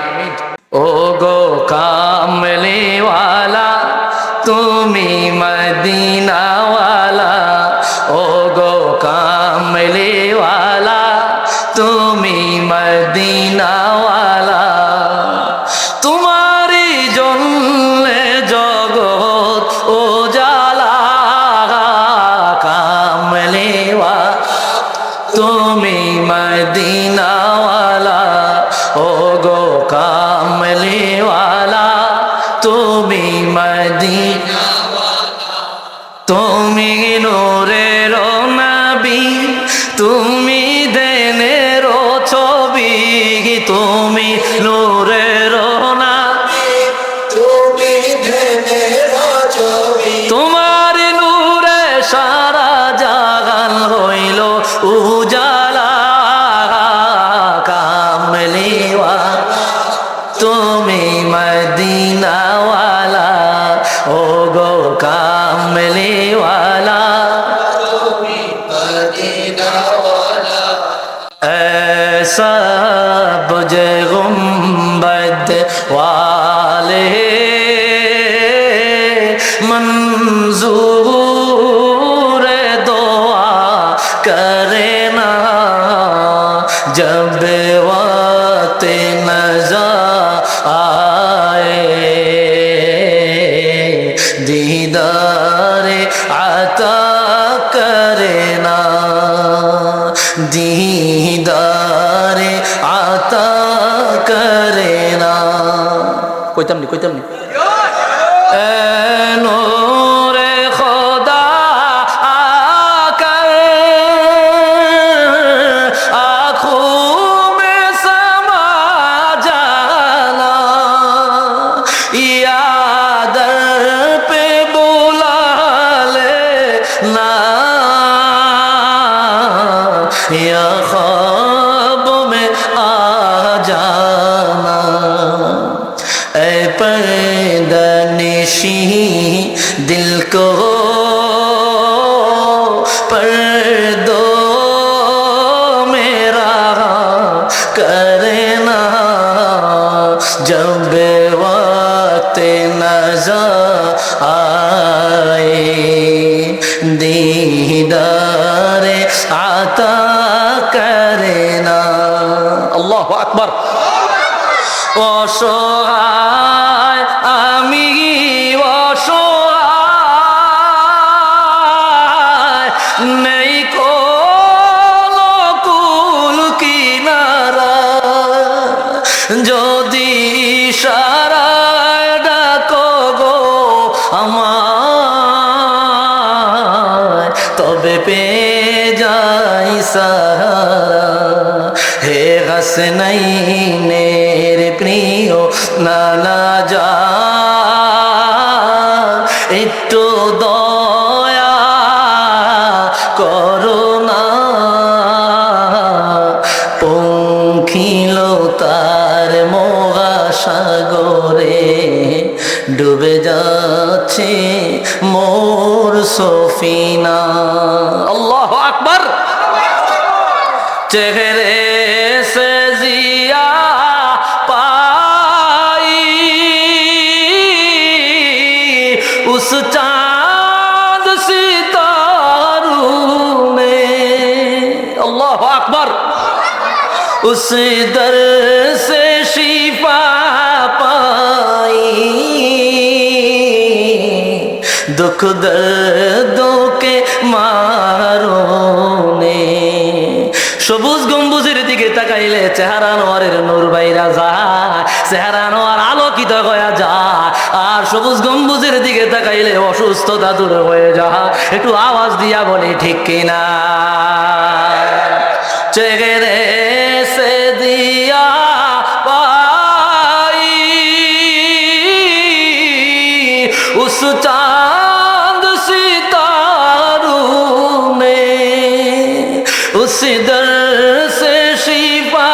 ও গো কামলিওয়ালা তুমি মদিনাওয়ালা, ও গো কামলিওয়ালা তুমি মদিনাওয়ালা, তোমারি জন্যে জগৎ উজালা, কামলিওয়ালা তুমি মদিনাওয়ালা, ও গো কামলিওয়ালা তুমি মদিনাওয়ালা, তুমি নূরের নবী, তুমি দেনের ছবি, তুমি নূরের নবী, তুমি দেনের ছবি, তোমার নূরে সারা জাগান হইল উজালা, কামলিওয়ালা তুমি মদিনাওয়ালা, ও গো কামলিওয়ালা তুমি মদিনাওয়ালা, ऐसा बुझे गुंबद वाले मंजूर दुआ करे ना, जब वक्त नज़र आए दीदार आता करे ना, दीदार आता करे ना। কইতাম নি নূরে খোদা আकर आँखों में समा जाना, या दर पे बुला ले ना, या ख्वाब में आ जाना, ऐ पर्दानिशी दिल को पर्दों मेरा करना, जब वक्त नज़र आए दीदार आता करना। अल्लाहु আকবার। অসহায় আমি অসহায়, নেই কোনো কুল কিনারা, যদি ইশারায় ডাকো গো আমায়, তবে পেয়ে যাই সাহারা। হে হাসনাইনের প্রিয় নানা জান, একটু দয়া করো না, পঙ্খিল তার মোগা সাগরে আল্লাহু আকবার। চেহারে সে জিয়া পাই উস চাঁদ सितारों में, अल्लाहु अकबर। उस दर से शिफा पाई दुख दर्दों के मारों ने। সবুজ গম্বুজের দিকে তাকাইলে চেহারা নোয়ারের নূর বাইরা যায়, চেহারা নোয়ার আলোকিত হয়ে যায়। আর সবুজ গম্বুজের দিকে তাকাইলে অসুস্থতা দূর হয়ে যায়। একটু আওয়াজ দিয়া বলি ঠিক কিনা? চেহারে সে দিয়া পাই উস চাঁদ सितारों में, उस दर से शिफा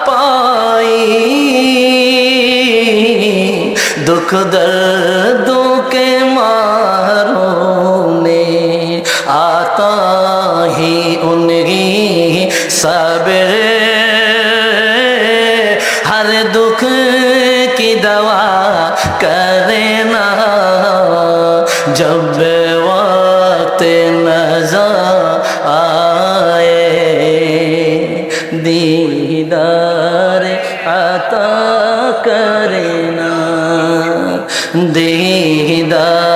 पाई दुख दर्दों के मारों में। आता ही उनकी सब्र हर दुख की दवा करे ना, जब वक्त नजर आए दीदार अता करे ना, दीदार